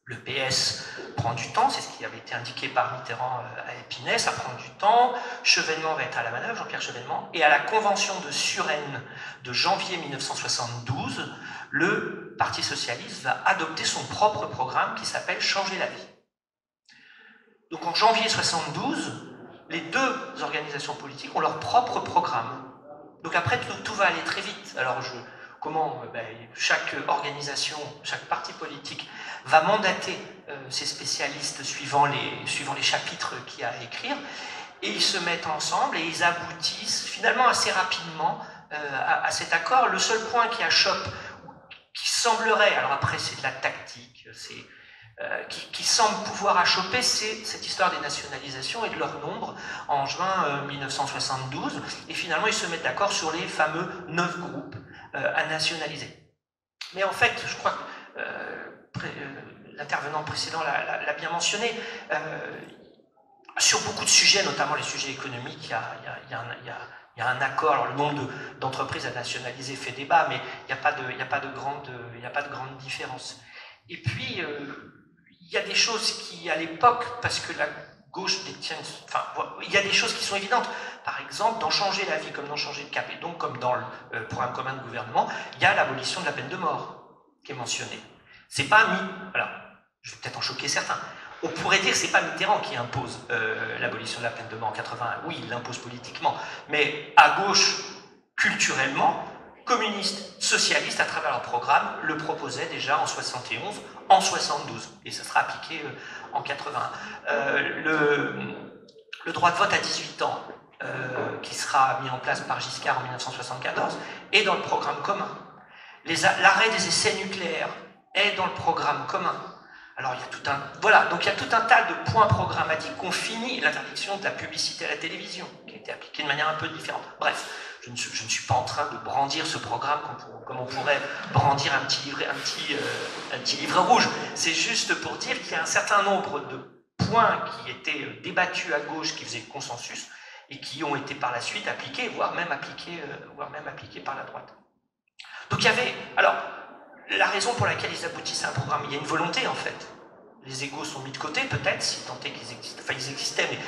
Le PS prend du temps, c'est ce qui avait été indiqué par Mitterrand à Épinay, ça prend du temps. Chevènement va être à la manœuvre, Jean-Pierre Chevènement, et à la convention de Suresnes de janvier 1972, le Parti socialiste va adopter son propre programme qui s'appelle « Changer la vie ». Donc en janvier 1972, les deux organisations politiques ont leur propre programme. Donc après, tout va aller très vite. Alors comment chaque organisation, chaque parti politique va mandater ses spécialistes suivant les chapitres qu'il y a à écrire, et ils se mettent ensemble et ils aboutissent finalement assez rapidement à cet accord. Le seul point qui achoppe, qui semblerait, alors après c'est de la tactique, qui semble pouvoir achopper, c'est cette histoire des nationalisations et de leur nombre en juin 1972, et finalement ils se mettent d'accord sur les fameux 9 groupes à nationaliser. Mais en fait, je crois que l'intervenant précédent l'a bien mentionné, sur beaucoup de sujets, notamment les sujets économiques, il y a un accord. Alors, le nombre d'entreprises à nationaliser fait débat, mais il n'y a pas de grande différence. Et puis, il y a des choses qui, à l'époque, parce que la gauche détient... Enfin, il y a des choses qui sont évidentes. Par exemple, dans Changer la vie, comme dans Changer le cap, et donc comme dans le programme commun de gouvernement, il y a l'abolition de la peine de mort qui est mentionnée. C'est pas alors, je vais peut-être en choquer certains. On pourrait dire que c'est pas Mitterrand qui impose l'abolition de la peine de mort en 81. Oui, il l'impose politiquement, mais à gauche, culturellement, communistes, socialistes, à travers leur programme, le proposaient déjà en 71, en 72, et ça sera appliqué en 81. Le droit de vote à 18 ans, qui sera mis en place par Giscard en 1974, est dans le programme commun. L'arrêt des essais nucléaires est dans le programme commun. Alors, il y a tout un... Voilà, donc il y a tout un tas de points programmatiques qu'on finit. L'interdiction de la publicité à la télévision, qui a été appliquée de manière un peu différente. Bref, je ne suis pas en train de brandir ce programme comme on pourrait brandir un petit livre rouge. C'est juste pour dire qu'il y a un certain nombre de points qui étaient débattus à gauche, qui faisaient consensus, et qui ont été par la suite appliqués, voire même appliqués par la droite. Donc il y avait... Alors, la raison pour laquelle ils aboutissaient à un programme, il y a une volonté en fait. Les égos sont mis de côté, peut-être, si tant est qu'ils existent. Enfin, ils existaient, mais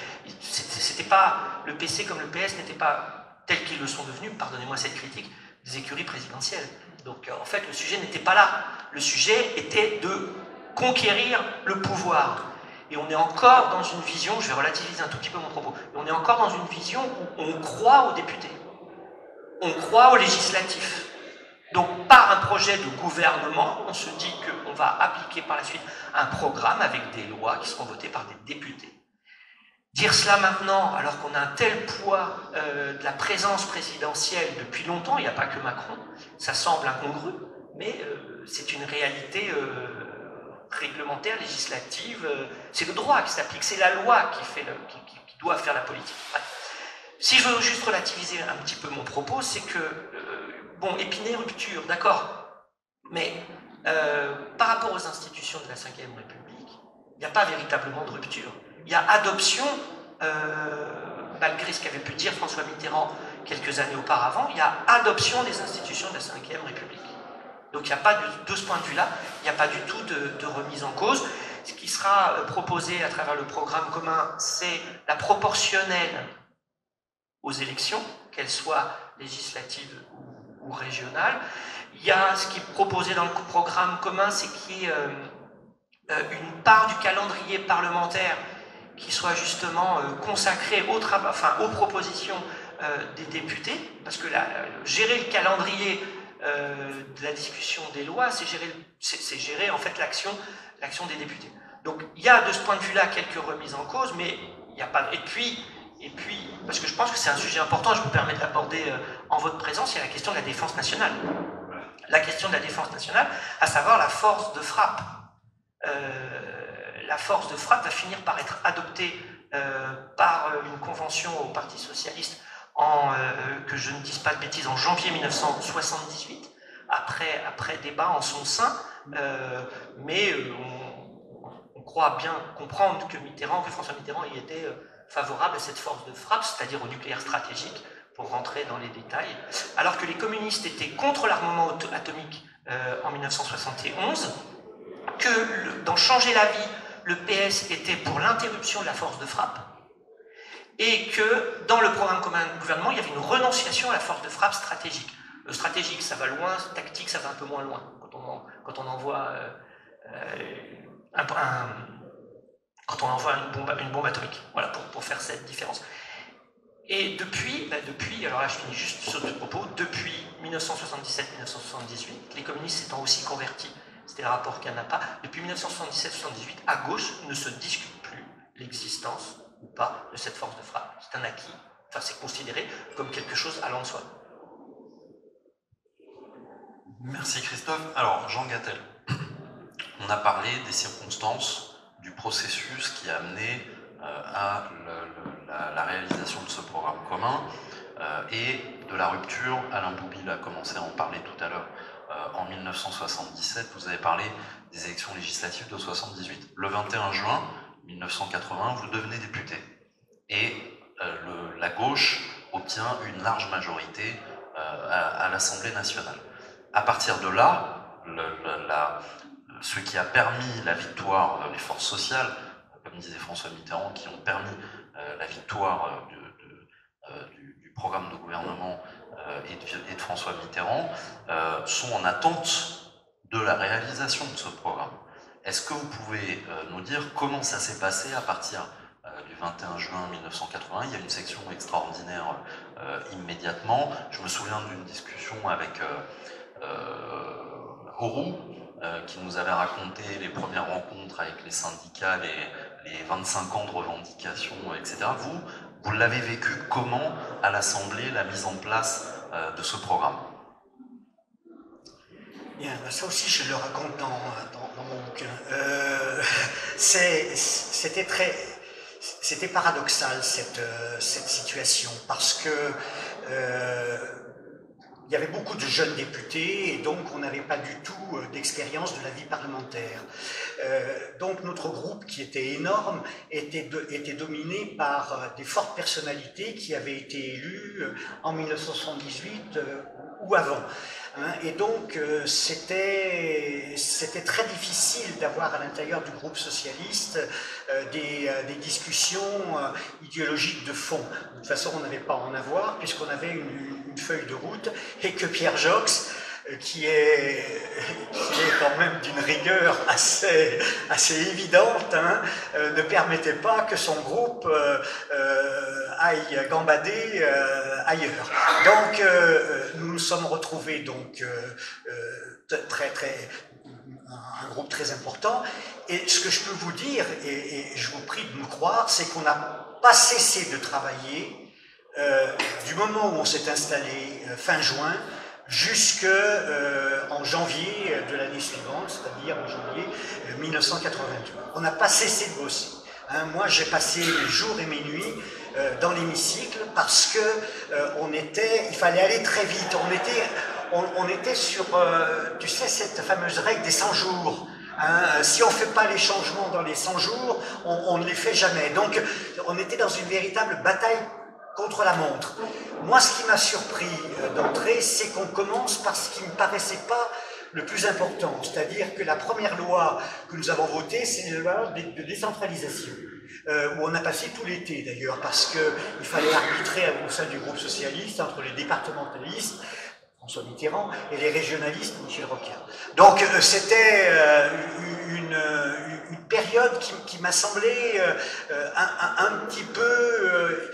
c'était pas... Le PC comme le PS n'étaient pas tels qu'ils le sont devenus, pardonnez-moi cette critique, des écuries présidentielles. Donc en fait, le sujet n'était pas là. Le sujet était de conquérir le pouvoir. Et on est encore dans une vision, je vais relativiser un tout petit peu mon propos, on est encore dans une vision où on croit aux députés. On croit aux législatifs. Donc, par un projet de gouvernement, on se dit qu'on va appliquer par la suite un programme avec des lois qui seront votées par des députés. Dire cela maintenant, alors qu'on a un tel poids de la présence présidentielle depuis longtemps, il n'y a pas que Macron, ça semble incongru, mais c'est une réalité réglementaire, législative, c'est le droit qui s'applique, c'est la loi qui doit faire la politique. Bref. Si je veux juste relativiser un petit peu mon propos, c'est que bon, Épinay, rupture, d'accord. Mais par rapport aux institutions de la Ve République, il n'y a pas véritablement de rupture. Il y a adoption, malgré ce qu'avait pu dire François Mitterrand quelques années auparavant, il y a adoption des institutions de la Ve République. Donc il n'y a pas de ce point de vue-là, il n'y a pas du tout de remise en cause. Ce qui sera proposé à travers le programme commun, c'est la proportionnelle aux élections, qu'elles soient législatives ou régionales. Il y a ce qui est proposé dans le programme commun, c'est qu'il y ait une part du calendrier parlementaire qui soit justement consacrée aux propositions des députés, parce que gérer le calendrier de la discussion des lois, c'est gérer en fait l'action des députés. Donc il y a de ce point de vue-là quelques remises en cause, mais il n'y a pas... Et puis, parce que je pense que c'est un sujet important, je me permets de l'aborder en votre présence, il y a la question de la défense nationale. La question de la défense nationale, à savoir la force de frappe. La force de frappe va finir par être adoptée par une convention au Parti socialiste, que je ne dise pas de bêtises, en janvier 1978, après débat en son sein, mais on croit bien comprendre que François Mitterrand y était favorable à cette force de frappe, c'est-à-dire au nucléaire stratégique, pour rentrer dans les détails, alors que les communistes étaient contre l'armement atomique en 1971, que dans Changer la vie, le PS était pour l'interruption de la force de frappe, et que dans le programme commun du gouvernement, il y avait une renonciation à la force de frappe stratégique. Le stratégique, ça va loin, tactique, ça va un peu moins loin, quand on envoie une bombe atomique, voilà, pour faire cette différence. Et depuis, alors là je finis juste sur ce propos, depuis 1977-1978, les communistes s'étant aussi convertis, c'était le rapport Canapa, depuis 1977-78, à gauche ne se discute plus l'existence ou pas de cette force de frappe. C'est un acquis, enfin c'est considéré comme quelque chose allant de soi. Merci Christophe. Alors Jean Gattel, on a parlé des circonstances, du processus qui a amené à la réalisation de ce programme commun et de la rupture. Alain Boublil a commencé à en parler tout à l'heure. En 1977, vous avez parlé des élections législatives de 78. Le 21 juin 1980, vous devenez député et la gauche obtient une large majorité à l'Assemblée nationale. À partir de là, ce qui a permis la victoire des forces sociales, comme disait François Mitterrand, qui ont permis la victoire du programme de gouvernement et de François Mitterrand, sont en attente de la réalisation de ce programme. Est-ce que vous pouvez nous dire comment ça s'est passé à partir du 21 juin 1980? Il y a une section extraordinaire immédiatement. Je me souviens d'une discussion avec Auroux, qui nous avait raconté les premières rencontres avec les syndicats, les 25 ans de revendications, etc. Vous l'avez vécu comment à l'Assemblée, la mise en place de ce programme? Bien, ça aussi je le raconte dans mon bouquin. C'était paradoxal cette situation parce que il y avait beaucoup de jeunes députés et donc on n'avait pas du tout d'expérience de la vie parlementaire. Donc notre groupe, qui était énorme, était dominé par des fortes personnalités qui avaient été élues en 1978 ou avant. Et donc c'était très difficile d'avoir à l'intérieur du groupe socialiste des discussions idéologiques de fond. De toute façon, on n'avait pas à en avoir puisqu'on avait une feuille de route et que Pierre Jox, qui est quand même d'une rigueur assez évidente, ne permettait pas que son groupe aille gambader ailleurs. Donc nous nous sommes retrouvés donc un groupe très important, et ce que je peux vous dire, et je vous prie de me croire, c'est qu'on n'a pas cessé de travailler du moment où on s'est installé fin juin jusqu'en janvier de l'année suivante, c'est-à-dire en janvier 1982. On n'a pas cessé de bosser. Moi, j'ai passé mes jours et mes nuits dans l'hémicycle parce que il fallait aller très vite. On était sur, tu sais, cette fameuse règle des 100 jours. Si on ne fait pas les changements dans les 100 jours, on ne les fait jamais. Donc, on était dans une véritable bataille contre la montre. Moi, ce qui m'a surpris d'entrée, c'est qu'on commence par ce qui ne me paraissait pas le plus important, c'est-à-dire que la première loi que nous avons votée, c'est la loi de décentralisation, où on a passé tout l'été d'ailleurs, parce qu'il fallait arbitrer au sein du groupe socialiste entre les départementalistes, François Mitterrand, et les régionalistes, Michel Rocard. Donc c'était une période qui m'a semblé un petit peu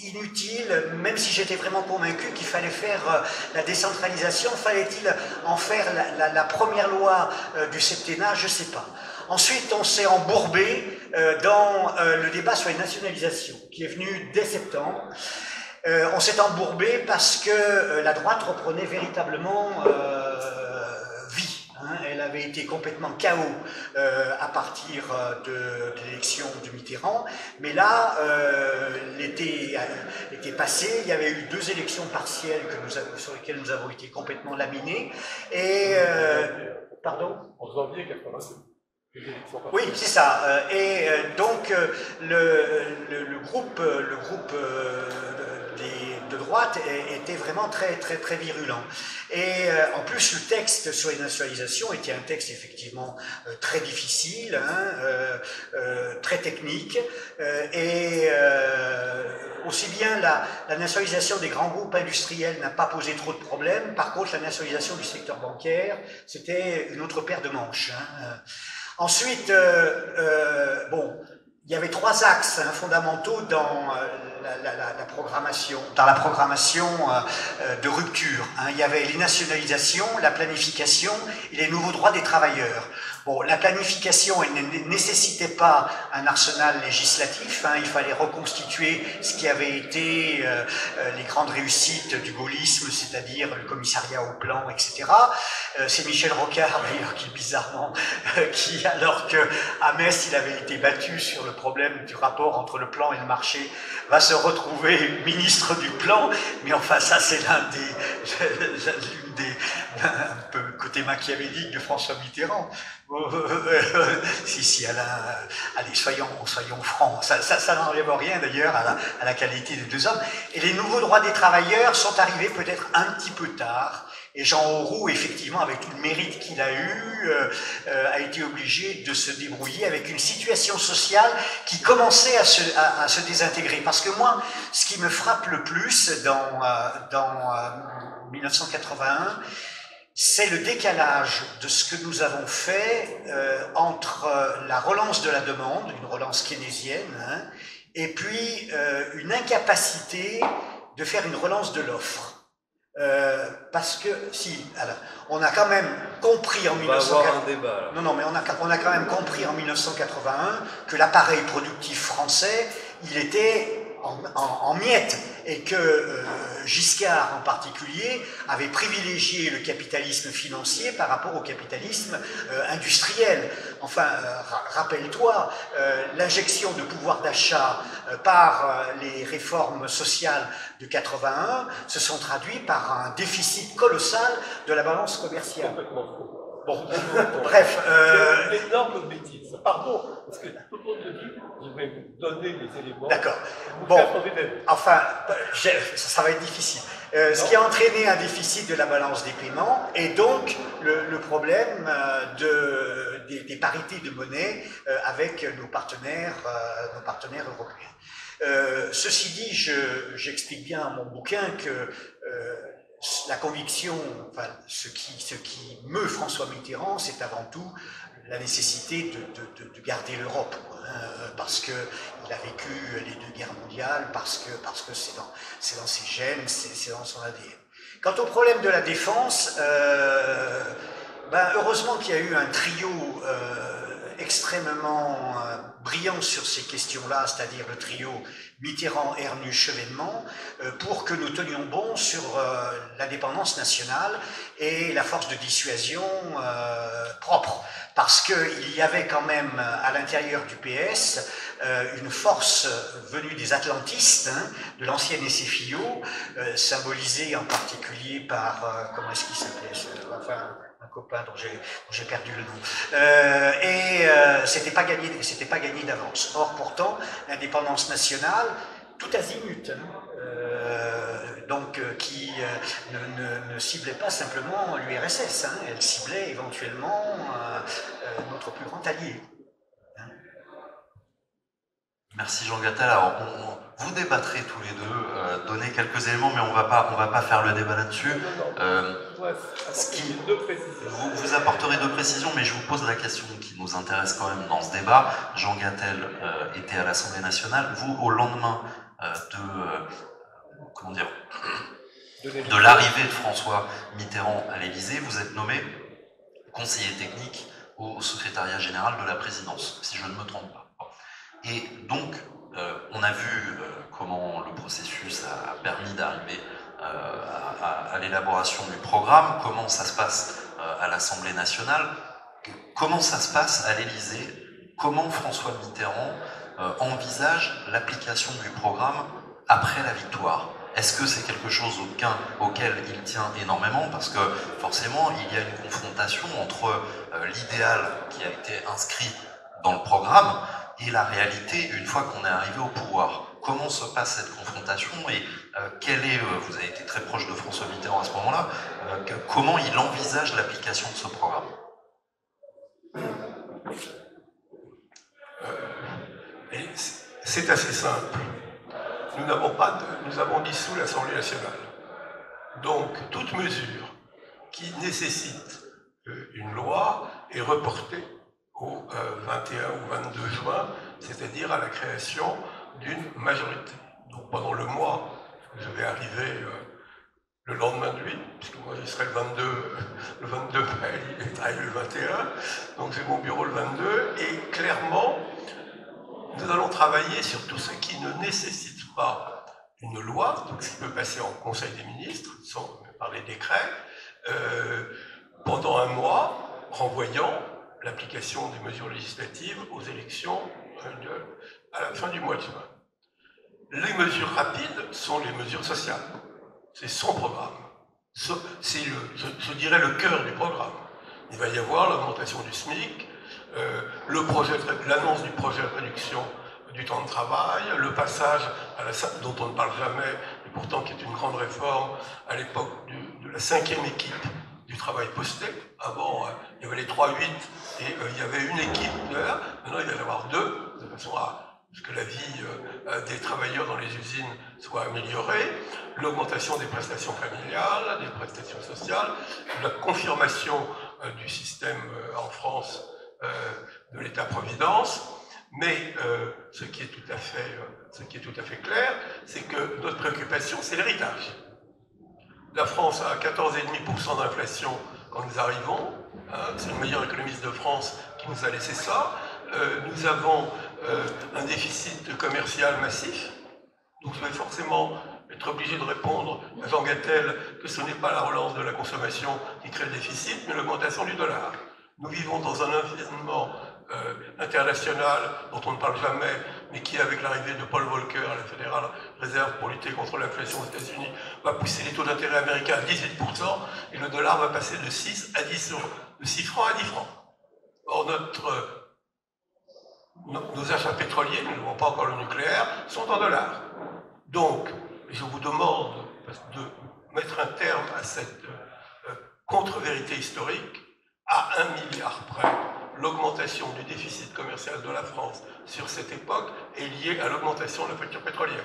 inutile, même si j'étais vraiment convaincu qu'il fallait faire la décentralisation. Fallait-il en faire la première loi du septennat? Je ne sais pas. Ensuite, on s'est embourbé dans le débat sur les nationalisations, qui est venu dès septembre. On s'est embourbé parce que la droite reprenait véritablement vie. Elle avait été complètement KO à partir de l'élection de Mitterrand. Mais là, l'été passé, il y avait eu 2 élections partielles sur lesquelles nous avons été complètement laminés. Et... pardon ? En janvier 82. Oui, c'est ça. Et donc, le groupe de droite était vraiment très, très, très virulent. Et en plus, le texte sur les nationalisations était un texte effectivement très difficile, très technique, et aussi bien la nationalisation des grands groupes industriels n'a pas posé trop de problèmes. Par contre, la nationalisation du secteur bancaire, c'était une autre paire de manches. Ensuite, bon, il y avait trois axes fondamentaux dans la programmation, dans la programmation de rupture. Il y avait les nationalisations, la planification et les nouveaux droits des travailleurs. Bon, la planification, elle ne nécessitait pas un arsenal législatif. Il fallait reconstituer ce qui avait été les grandes réussites du gaullisme, c'est-à-dire le commissariat au plan, etc. C'est Michel Rocard, d'ailleurs, qui bizarrement, qui, alors que à Metz, il avait été battu sur le problème du rapport entre le plan et le marché, va se retrouver ministre du plan. Mais enfin, ça, c'est l'une des un peu côté machiavélique de François Mitterrand. Si, Alain, allez, soyons francs. Ça n'enlève rien d'ailleurs à la qualité des deux hommes. Et les nouveaux droits des travailleurs sont arrivés peut-être un petit peu tard. Et Jean Auroux, effectivement, avec tout le mérite qu'il a eu, a été obligé de se débrouiller avec une situation sociale qui commençait à se désintégrer. Parce que moi, ce qui me frappe le plus dans 1981, c'est le décalage de ce que nous avons fait entre la relance de la demande, une relance keynésienne, et puis une incapacité de faire une relance de l'offre. Parce que, alors, on a quand même compris en 1981. Non, mais on a quand même compris en 1981 que l'appareil productif français, il était en miettes, et que Giscard en particulier avait privilégié le capitalisme financier par rapport au capitalisme industriel. Enfin, rappelle-toi, l'injection de pouvoir d'achat par les réformes sociales de 81 se sont traduits par un déficit colossal de la balance commerciale. Complètement faux. Bon, bref. C'est une énorme bêtise. Pardon, parce que tout le monde le dit, je vais vous donner les éléments. D'accord. Bon, enfin, ça va être difficile. Ce qui a entraîné un déficit de la balance des paiements et donc le problème des parités de monnaie avec nos partenaires européens. Ceci dit, j'explique bien dans mon bouquin que la conviction, enfin, ce qui meut François Mitterrand, c'est avant tout la nécessité de garder l'Europe, parce qu'il a vécu les deux guerres mondiales, parce que c'est dans ses gènes, c'est dans son ADN. Quant au problème de la défense, heureusement qu'il y a eu un trio extrêmement brillant sur ces questions-là, c'est-à-dire le trio Mitterrand, Hernu, Chevènement, pour que nous tenions bon sur l'indépendance nationale et la force de dissuasion propre. Parce qu'il y avait quand même à l'intérieur du PS une force venue des atlantistes, de l'ancienne SFIO, symbolisée en particulier par, comment est-ce qu'il s'appelait, enfin, un copain dont j'ai perdu le nom. C'était pas gagné d'avance. Or, pourtant, l'indépendance nationale, tout azimut, qui ne ciblait pas simplement l'URSS, elle ciblait éventuellement notre plus grand allié. Merci Jean Gattal. Alors, vous débattrez tous les deux, donnez quelques éléments, mais on va pas faire le débat là-dessus. Vous apporterez deux précisions, mais je vous pose la question qui nous intéresse quand même dans ce débat. Jean Gattal était à l'Assemblée nationale. Vous, au lendemain de l'arrivée de François Mitterrand à l'Élysée, vous êtes nommé conseiller technique au secrétariat général de la présidence, si je ne me trompe pas. Et donc, on a vu comment le processus a permis d'arriver à l'élaboration du programme, comment ça se passe à l'Assemblée nationale, comment ça se passe à l'Élysée, comment François Mitterrand envisage l'application du programme après la victoire. Est-ce que c'est quelque chose auquel il tient énormément? Parce que forcément, il y a une confrontation entre l'idéal qui a été inscrit dans le programme et la réalité une fois qu'on est arrivé au pouvoir. Comment se passe cette confrontation et vous avez été très proche de François Mitterrand à ce moment-là, comment il envisage l'application de ce programme? C'est assez simple. Nous avons dissous l'Assemblée nationale. Donc, toute mesure qui nécessite une loi est reportée au 21 ou 22 juin c'est-à-dire à la création d'une majorité. Donc pendant le mois, je vais arriver le lendemain de lui, puisque moi je serai le 22 mai, il est arrivé le 21, donc j'ai mon bureau le 22, et clairement, nous allons travailler sur tout ce qui ne nécessite pas une loi, donc ce qui peut passer en Conseil des ministres, sans parler décret, pendant un mois, renvoyant l'application des mesures législatives aux élections à la fin du mois de juin. Les mesures rapides sont les mesures sociales. C'est son programme. C'est, je dirais, le cœur du programme. Il va y avoir l'augmentation du SMIC, l'annonce du projet de réduction du temps de travail, le passage à dont on ne parle jamais, et pourtant qui est une grande réforme à l'époque de la 5e équipe du travail posté. Avant, il y avait les 3-8 et il y avait une équipe d'heures. Maintenant, il va y en avoir 2, de façon à ce que la vie des travailleurs dans les usines soit améliorée, l'augmentation des prestations familiales, des prestations sociales, la confirmation du système en France de l'État-providence. Mais ce qui est tout à fait clair, c'est que notre préoccupation, c'est l'héritage. La France a 14,5% d'inflation quand nous arrivons. C'est le meilleur économiste de France qui nous a laissé ça. Nous avons un déficit commercial massif. Donc je vais forcément être obligé de répondre à Jean Gattel que ce n'est pas la relance de la consommation qui crée le déficit, mais l'augmentation du dollar. Nous vivons dans un environnement international dont on ne parle jamais, mais qui, avec l'arrivée de Paul Volcker à la Fédérale Réserve pour lutter contre l'inflation aux États-Unis, va pousser les taux d'intérêt américains à 18% et le dollar va passer de 6 à 10 euros, de 6 francs à 10 francs. Or, nos achats pétroliers, nous n'avons pas encore le nucléaire, sont en dollars. Donc, je vous demande de mettre un terme à cette contre-vérité historique. À 1 milliard près, l'augmentation du déficit commercial de la France sur cette époque est liée à l'augmentation de la facture pétrolière.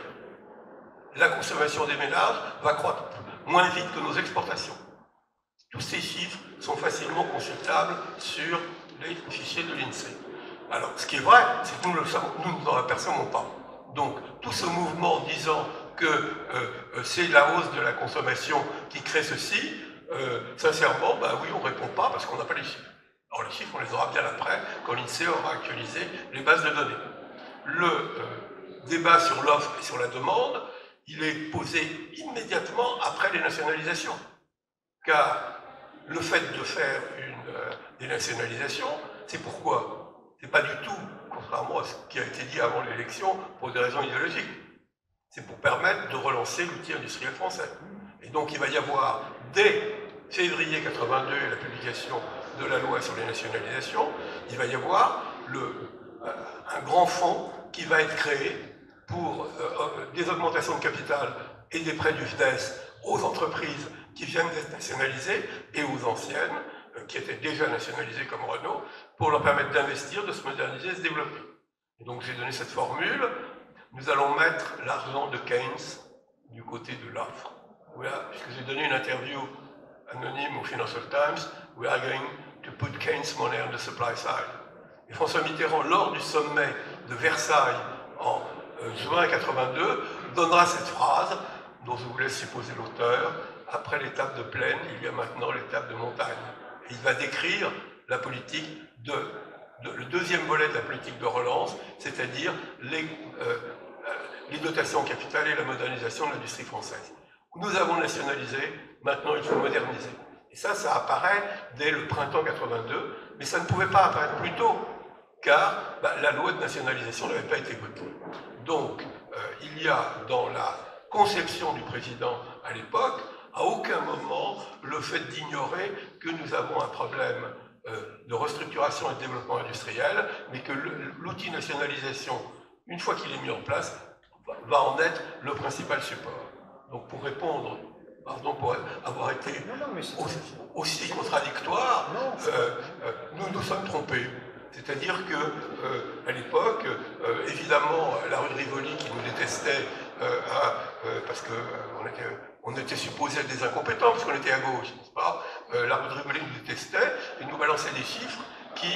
La consommation des ménages va croître moins vite que nos exportations. Tous ces chiffres sont facilement consultables sur les fichiers de l'INSEE. Alors, ce qui est vrai, c'est que nous ne nous en apercevons pas. Donc, tout ce mouvement disant que c'est la hausse de la consommation qui crée ceci, sincèrement, oui, on ne répond pas parce qu'on n'a pas les chiffres. Alors, les chiffres, on les aura bien après, quand l'INSEE aura actualisé les bases de données. Le débat sur l'offre et sur la demande, il est posé immédiatement après les nationalisations. Car le fait de faire une dénationalisation, c'est pourquoi? C'est pas du tout, contrairement à ce qui a été dit avant l'élection, pour des raisons idéologiques. C'est pour permettre de relancer l'outil industriel français. Et donc il va y avoir, dès février 82, la publication de la loi sur les nationalisations, il va y avoir un grand fonds qui va être créé pour des augmentations de capital et des prêts du FDES aux entreprises qui viennent d'être nationalisées et aux anciennes, qui étaient déjà nationalisées comme Renault, pour leur permettre d'investir, de se moderniser et de se développer. Et donc j'ai donné cette formule, nous allons mettre l'argent de Keynes du côté de l'offre. Voilà, puisque j'ai donné une interview anonyme au Financial Times, we are going to put Keynes money on the supply side. Et François Mitterrand, lors du sommet de Versailles en juin 82, donnera cette phrase, dont je vous laisse supposer l'auteur, après l'étape de plaine, il y a maintenant l'étape de montagne. Et il va décrire la politique le deuxième volet de la politique de relance, c'est-à-dire les dotations en capital et la modernisation de l'industrie française. Nous avons nationalisé, maintenant il faut moderniser. Et ça apparaît dès le printemps 82, mais ça ne pouvait pas apparaître plus tôt, car la loi de nationalisation n'avait pas été votée. Donc, il y a dans la conception du président à l'époque, à aucun moment, le fait d'ignorer que nous avons un problème de restructuration et de développement industriel, mais que l'outil nationalisation, une fois qu'il est mis en place, va en être le principal support. Donc pour répondre, pardon pour avoir été aussi contradictoire, nous nous sommes trompés. C'est-à-dire qu'à l'époque, évidemment, la rue de Rivoli qui nous détestait, parce qu'on était supposé être des incompétents, parce qu'on était à gauche, n'est-ce pas? La rue de Rivoli nous détestait et nous balançait des chiffres qui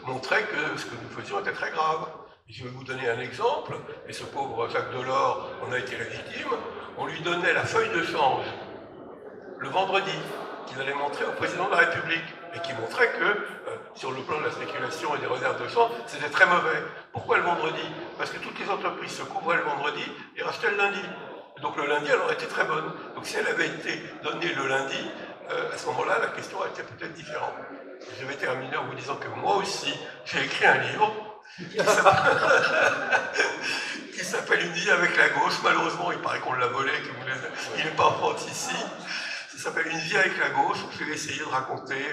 montraient que ce que nous faisions était très grave. Je vais vous donner un exemple, et ce pauvre Jacques Delors en a été la victime. On lui donnait la feuille de change le vendredi, qu'il allait montrer au président de la République, et qui montrait que, sur le plan de la spéculation et des réserves de change, c'était très mauvais. Pourquoi le vendredi? Parce que toutes les entreprises se couvraient le vendredi et rachetaient le lundi. Donc le lundi, elle aurait été très bonne. Donc si elle avait été donnée le lundi, à ce moment-là, la question était peut-être différente. Je vais terminer en vous disant que moi aussi, j'ai écrit un livre qui s'appelle Une vie avec la gauche. Malheureusement, il paraît qu'on l'a volé, qu'il n'est pas en vente ici. Ça s'appelle Une vie avec la gauche. Je vais essayer de raconter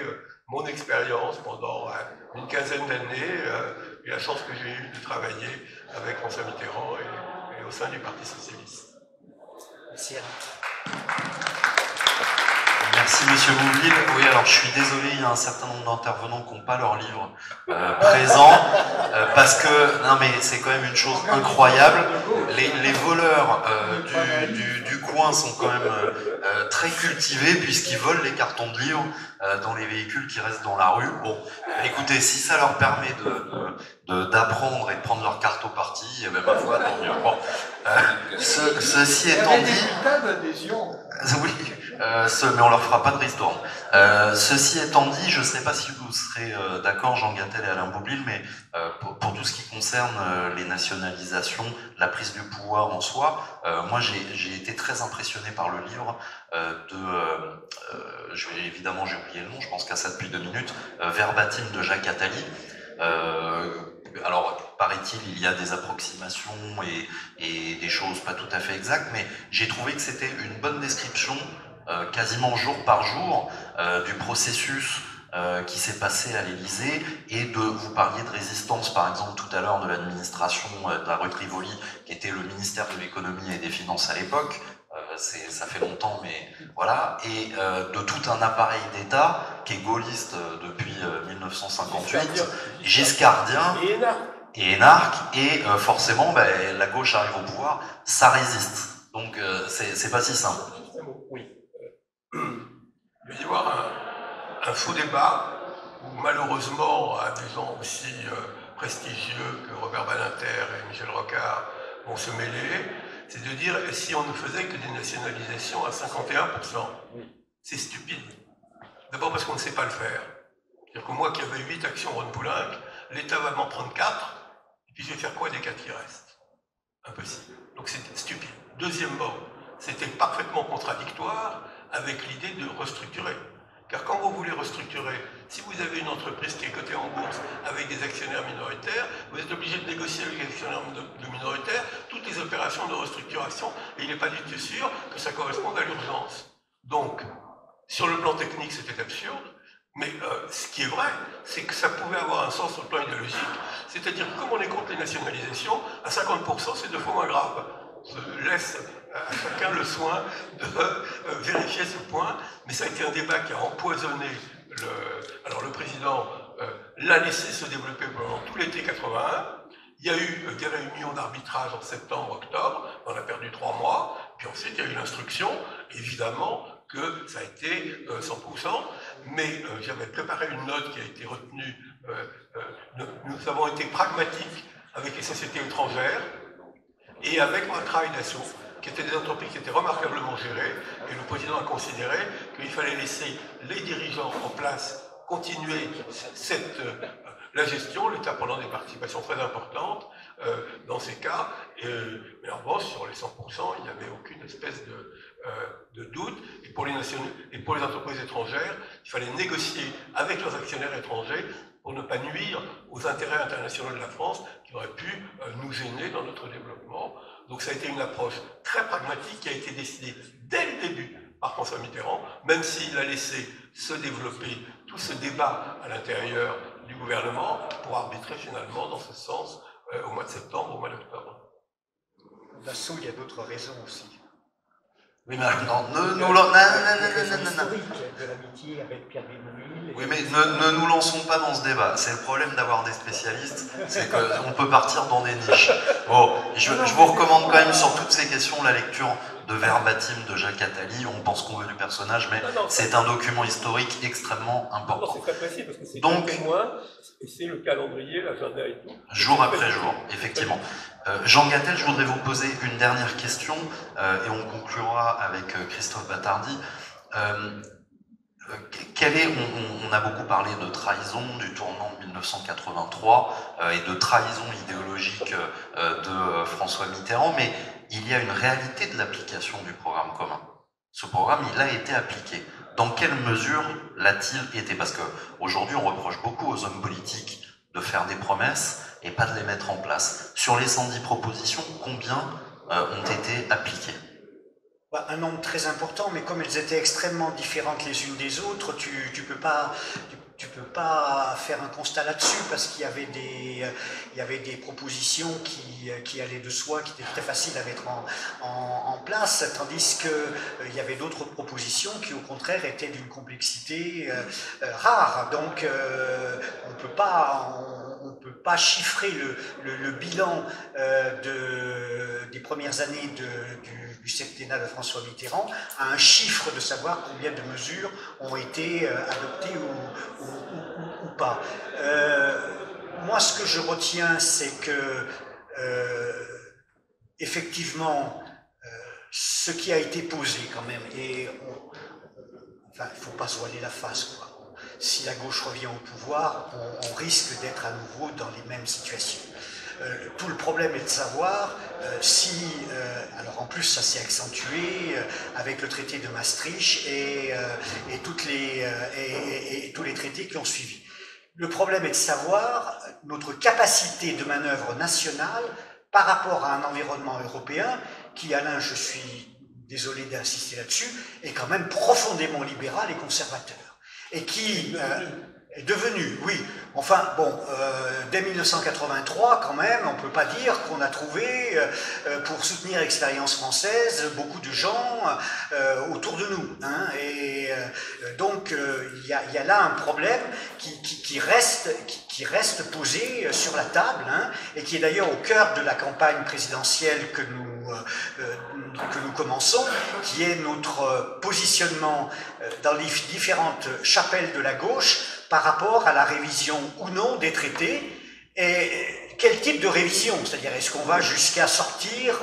mon expérience pendant une quinzaine d'années et la chance que j'ai eue de travailler avec François Mitterrand et au sein du Parti socialiste. Merci. Merci Monsieur Bouville. Oui, alors je suis désolé, il y a un certain nombre d'intervenants qui n'ont pas leur livre présent, parce que, non mais c'est quand même une chose incroyable, les voleurs du coin sont quand même très cultivés, puisqu'ils volent les cartons de livres dans les véhicules qui restent dans la rue. Bon, écoutez, si ça leur permet d'apprendre et de prendre leur carte au parti, eh ben, ma foi, tant mieux. Bon, ceci étant dit... Oui, mais on leur fera pas de ristourne. Ceci étant dit, je ne sais pas si vous serez d'accord, Jean Gattel et Alain Boublil, mais pour tout ce qui concerne les nationalisations, la prise du pouvoir en soi, moi j'ai été très impressionné par le livre évidemment j'ai oublié le nom, je pense qu'à ça depuis 2 minutes, Verbatim de Jacques Attali. Alors, paraît-il, il y a des approximations et des choses pas tout à fait exactes, mais j'ai trouvé que c'était une bonne description, quasiment jour par jour, du processus qui s'est passé à l'Élysée, et vous parliez de résistance, par exemple, tout à l'heure, de l'administration de la rue de Rivoli, qui était le ministère de l'économie et des finances à l'époque. Ça fait longtemps, mais voilà, et de tout un appareil d'État qui est gaulliste depuis 1958, giscardien et énarque, et forcément, la gauche arrive au pouvoir, ça résiste. Donc c'est pas si simple. Oui. Il va y avoir un faux débat où malheureusement, à des gens aussi prestigieux que Robert Badinter et Michel Rocard vont se mêler, c'est de dire, si on ne faisait que des nationalisations à 51%, c'est stupide. D'abord parce qu'on ne sait pas le faire. C'est-à-dire que moi qui avais 8 actions Rhône-Poulenc, l'État va m'en prendre 4, et puis je vais faire quoi des 4 qui restent? Impossible. Donc c'est stupide. Deuxièmement, c'était parfaitement contradictoire avec l'idée de restructurer. Car quand vous voulez restructurer, si vous avez une entreprise qui est cotée en bourse avec des actionnaires minoritaires, vous êtes obligé de négocier avec les actionnaires minoritaires toutes les opérations de restructuration, et il n'est pas du tout sûr que ça corresponde à l'urgence. Donc, sur le plan technique, c'était absurde, mais ce qui est vrai, c'est que ça pouvait avoir un sens sur le plan idéologique, c'est-à-dire que comme on est contre les nationalisations, à 50%, c'est 2 fois moins grave. Je laisse à chacun le soin de vérifier ce point, mais ça a été un débat qui a empoisonné le président l'a laissé se développer pendant tout l'été 81. Il y a eu des réunions d'arbitrage en septembre, octobre, on a perdu 3 mois, puis ensuite il y a eu l'instruction, évidemment que ça a été 100%, mais j'avais préparé une note qui a été retenue, nous avons été pragmatiques avec les sociétés étrangères, et avec Matraille d'Assaut, qui étaient des entreprises qui étaient remarquablement gérées, et le président a considéré qu'il fallait laisser les dirigeants en place continuer la gestion, l'État prenant des participations très importantes dans ces cas, mais en revanche, sur les 100%, il n'y avait aucune espèce de doute, et pour les entreprises étrangères, il fallait négocier avec leurs actionnaires étrangers pour ne pas nuire aux intérêts internationaux de la France qui auraient pu nous gêner dans notre développement. Donc ça a été une approche très pragmatique qui a été décidée dès le début par François Mitterrand, même s'il a laissé se développer tout ce débat à l'intérieur du gouvernement pour arbitrer finalement dans ce sens au mois de septembre, au mois d'octobre. L'assaut, il y a d'autres raisons aussi. Oui, mais non, de l'amitié avec Pierre Bénouil. Oui, mais ne nous lançons pas dans ce débat. C'est le problème d'avoir des spécialistes, c'est qu'on peut partir dans des niches. Bon, je vous recommande quand même sur toutes ces questions la lecture de verbatim de Jacques Attali, on pense qu'on veut du personnage, mais c'est un document historique extrêmement important. C'est très précis, parce que c'est donc, un témoin, et c'est le calendrier, l'agenda et tout. Jour après jour, effectivement. Jean Gattel, je voudrais vous poser une dernière question, et on conclura avec Christophe Battardi. On a beaucoup parlé de trahison, du tournant de 1983 et de trahison idéologique de François Mitterrand, mais il y a une réalité de l'application du programme commun. Ce programme, il a été appliqué. Dans quelle mesure l'a-t-il été? Parce qu'aujourd'hui, on reproche beaucoup aux hommes politiques de faire des promesses et pas de les mettre en place. Sur les 110 propositions, combien ont été appliquées? Un nombre très important, mais comme elles étaient extrêmement différentes les unes des autres, tu peux pas faire un constat là-dessus, parce qu'il y avait des propositions qui allaient de soi, qui étaient très faciles à mettre en place, tandis qu'il y avait d'autres propositions qui au contraire étaient d'une complexité rare. Donc on peut pas chiffrer le bilan des premières années du septennat de François Mitterrand à un chiffre de savoir combien de mesures ont été adoptées ou pas. Moi, ce que je retiens, c'est que effectivement, ce qui a été posé quand même, et il ne faut pas se voiler la face, quoi. Si la gauche revient au pouvoir, on risque d'être à nouveau dans les mêmes situations. Tout le problème est de savoir alors en plus ça s'est accentué avec le traité de Maastricht et tous les traités qui ont suivi. Le problème est de savoir notre capacité de manœuvre nationale par rapport à un environnement européen qui, Alain, je suis désolé d'insister là-dessus, est quand même profondément libéral et conservateur. Et qui est devenu, oui, enfin, bon, dès 1983, quand même, on ne peut pas dire qu'on a trouvé, pour soutenir l'expérience française, beaucoup de gens autour de nous. Hein, et donc, il y a là un problème qui reste posé sur la table, hein, et qui est d'ailleurs au cœur de la campagne présidentielle que nous commençons, qui est notre positionnement dans les différentes chapelles de la gauche par rapport à la révision ou non des traités, et quel type de révision, c'est-à-dire est-ce qu'on va jusqu'à sortir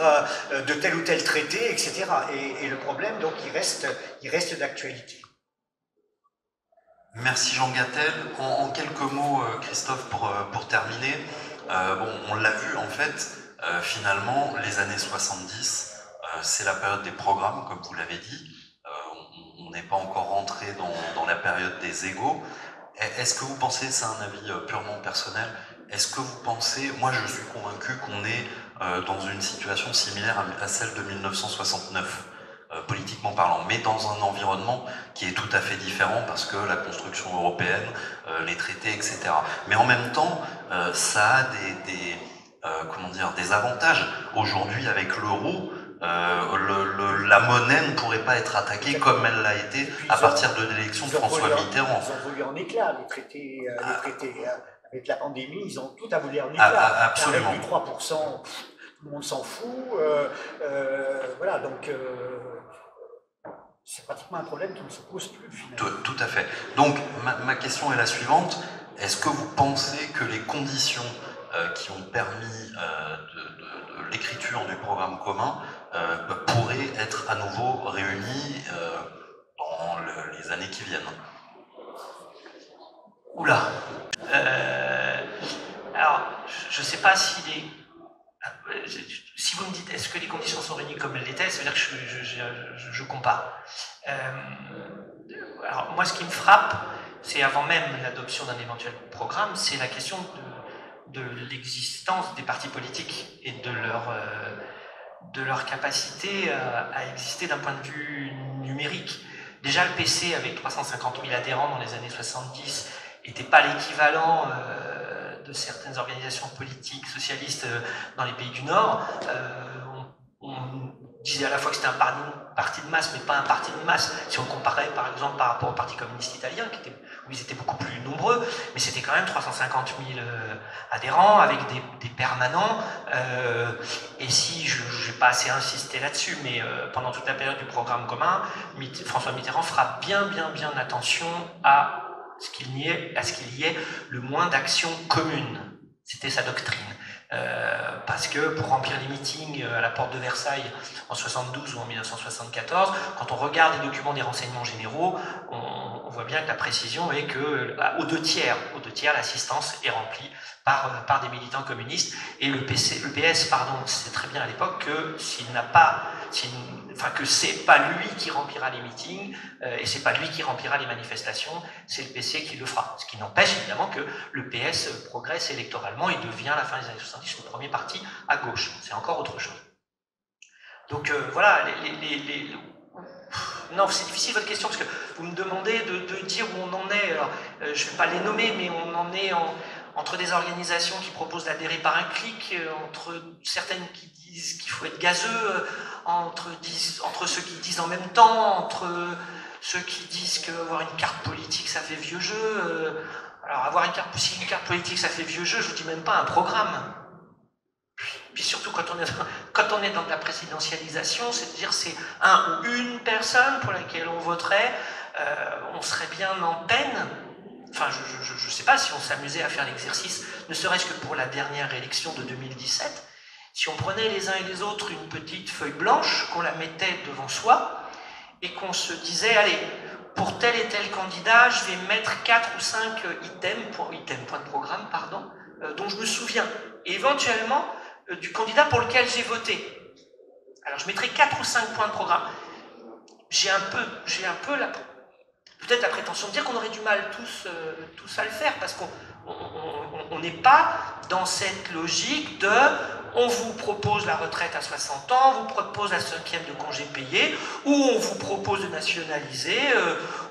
de tel ou tel traité, etc. Et le problème, donc, il reste d'actualité. Merci Jean Gattel. En quelques mots, Christophe, pour terminer, on l'a vu en fait, finalement, les années 70, c'est la période des programmes, comme vous l'avez dit. On n'est pas encore rentré dans la période des égaux. Est-ce que vous pensez, c'est un avis purement personnel, est-ce que vous pensez, moi je suis convaincu qu'on est dans une situation similaire à celle de 1969, politiquement parlant, mais dans un environnement qui est tout à fait différent parce que la construction européenne, les traités, etc. Mais en même temps, ça a des avantages. Aujourd'hui, avec l'euro, la monnaie ne pourrait pas être attaquée comme elle l'a été à partir de l'élection de François Mitterrand. Ils ont volé en éclas, les traités avec la pandémie, ils ont tout à voler en éclats. Absolument. Avec du 3%, tout le monde s'en fout. Voilà, donc c'est pratiquement un problème qui ne se pose plus finalement. Tout à fait. Donc ma question est la suivante. Est-ce que vous pensez que les conditions qui ont permis de l'écriture du programme commun pourraient être à nouveau réunies dans les années qui viennent? Oula. Alors, je ne sais pas si si vous me dites est-ce que les conditions sont réunies comme elles l'étaient, ça veut dire que je compare. Alors, moi, ce qui me frappe, c'est avant même l'adoption d'un éventuel programme, c'est la question de l'existence des partis politiques et de leur capacité à exister d'un point de vue numérique. Déjà, le PC, avec 350 000 adhérents dans les années 70, n'était pas l'équivalent de certaines organisations politiques socialistes dans les pays du Nord. disait à la fois que c'était un parti de masse, mais pas un parti de masse, si on comparait par exemple par rapport au Parti communiste italien, où ils étaient beaucoup plus nombreux, mais c'était quand même 350 000 adhérents, avec des permanents, et si, je n'ai pas assez insisté là-dessus, mais pendant toute la période du programme commun, François Mitterrand fera bien attention à ce qu'il y ait le moins d'actions communes. C'était sa doctrine. Parce que pour remplir les meetings à la porte de Versailles en 72 ou en 1974, quand on regarde les documents des renseignements généraux, on voit bien que la précision est que aux deux tiers, l'assistance est remplie par des militants communistes, et le PS, c'est très bien à l'époque que que c'est pas lui qui remplira les meetings et c'est pas lui qui remplira les manifestations, c'est le PC qui le fera. Ce qui n'empêche évidemment que le PS progresse électoralement et devient à la fin des années 70 le premier parti à gauche. C'est encore autre chose. Donc voilà, non, c'est difficile votre question parce que vous me demandez de dire où on en est. Alors, je ne vais pas les nommer, mais on en est entre des organisations qui proposent d'adhérer par un clic, entre certaines qui disent qu'il faut être gazeux, entre ceux qui disent en même temps, entre ceux qui disent qu'avoir une carte politique ça fait vieux jeu. Alors si une carte politique ça fait vieux jeu, je ne vous dis même pas un programme. Puis surtout quand on est dans de la présidentialisation, c'est-à-dire c'est un ou une personne pour laquelle on voterait, on serait bien en peine. Enfin, je ne sais pas si on s'amusait à faire l'exercice, ne serait-ce que pour la dernière élection de 2017, si on prenait les uns et les autres une petite feuille blanche, qu'on la mettait devant soi, et qu'on se disait, allez, pour tel et tel candidat, je vais mettre 4 ou 5 points de programme, dont je me souviens, et éventuellement du candidat pour lequel j'ai voté. Alors je mettrai 4 ou 5 points de programme. J'ai un peu peut-être la prétention de dire qu'on aurait du mal tous à le faire, parce qu'on n'est pas dans cette logique de on vous propose la retraite à 60 ans, on vous propose la 5e de congé payé, ou on vous propose de nationaliser,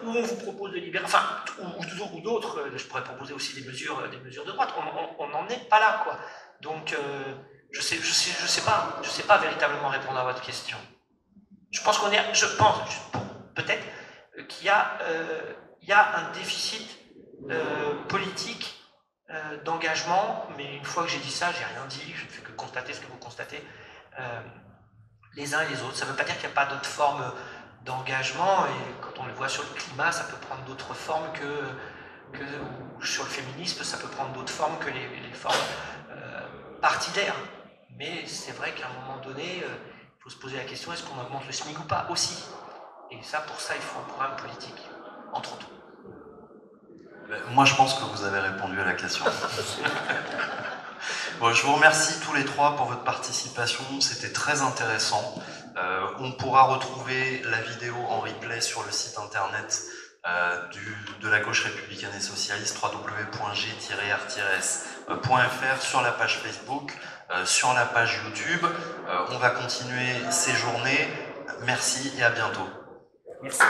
ou on vous propose de libérer, enfin, ou d'autres, je pourrais proposer aussi des mesures de droite. On n'en est pas là, quoi. Donc, je sais pas véritablement répondre à votre question. Je pense peut-être qu'il y a un déficit politique d'engagement, mais une fois que j'ai dit ça, j'ai rien dit, je ne fais que constater ce que vous constatez les uns et les autres. Ça ne veut pas dire qu'il n'y a pas d'autres formes d'engagement, et quand on le voit sur le climat, ça peut prendre d'autres formes ou sur le féminisme, ça peut prendre d'autres formes que les formes partidaires. Mais c'est vrai qu'à un moment donné, il faut se poser la question, est-ce qu'on augmente le SMIC ou pas aussi? Et ça, pour ça, il faut un programme politique, entre autres. Moi, je pense que vous avez répondu à la question. Bon, je vous remercie tous les trois pour votre participation, c'était très intéressant. On pourra retrouver la vidéo en replay sur le site internet de la gauche républicaine et socialiste, www.g-r-s.fr, sur la page Facebook, sur la page YouTube. On va continuer ces journées. Merci et à bientôt. Merci.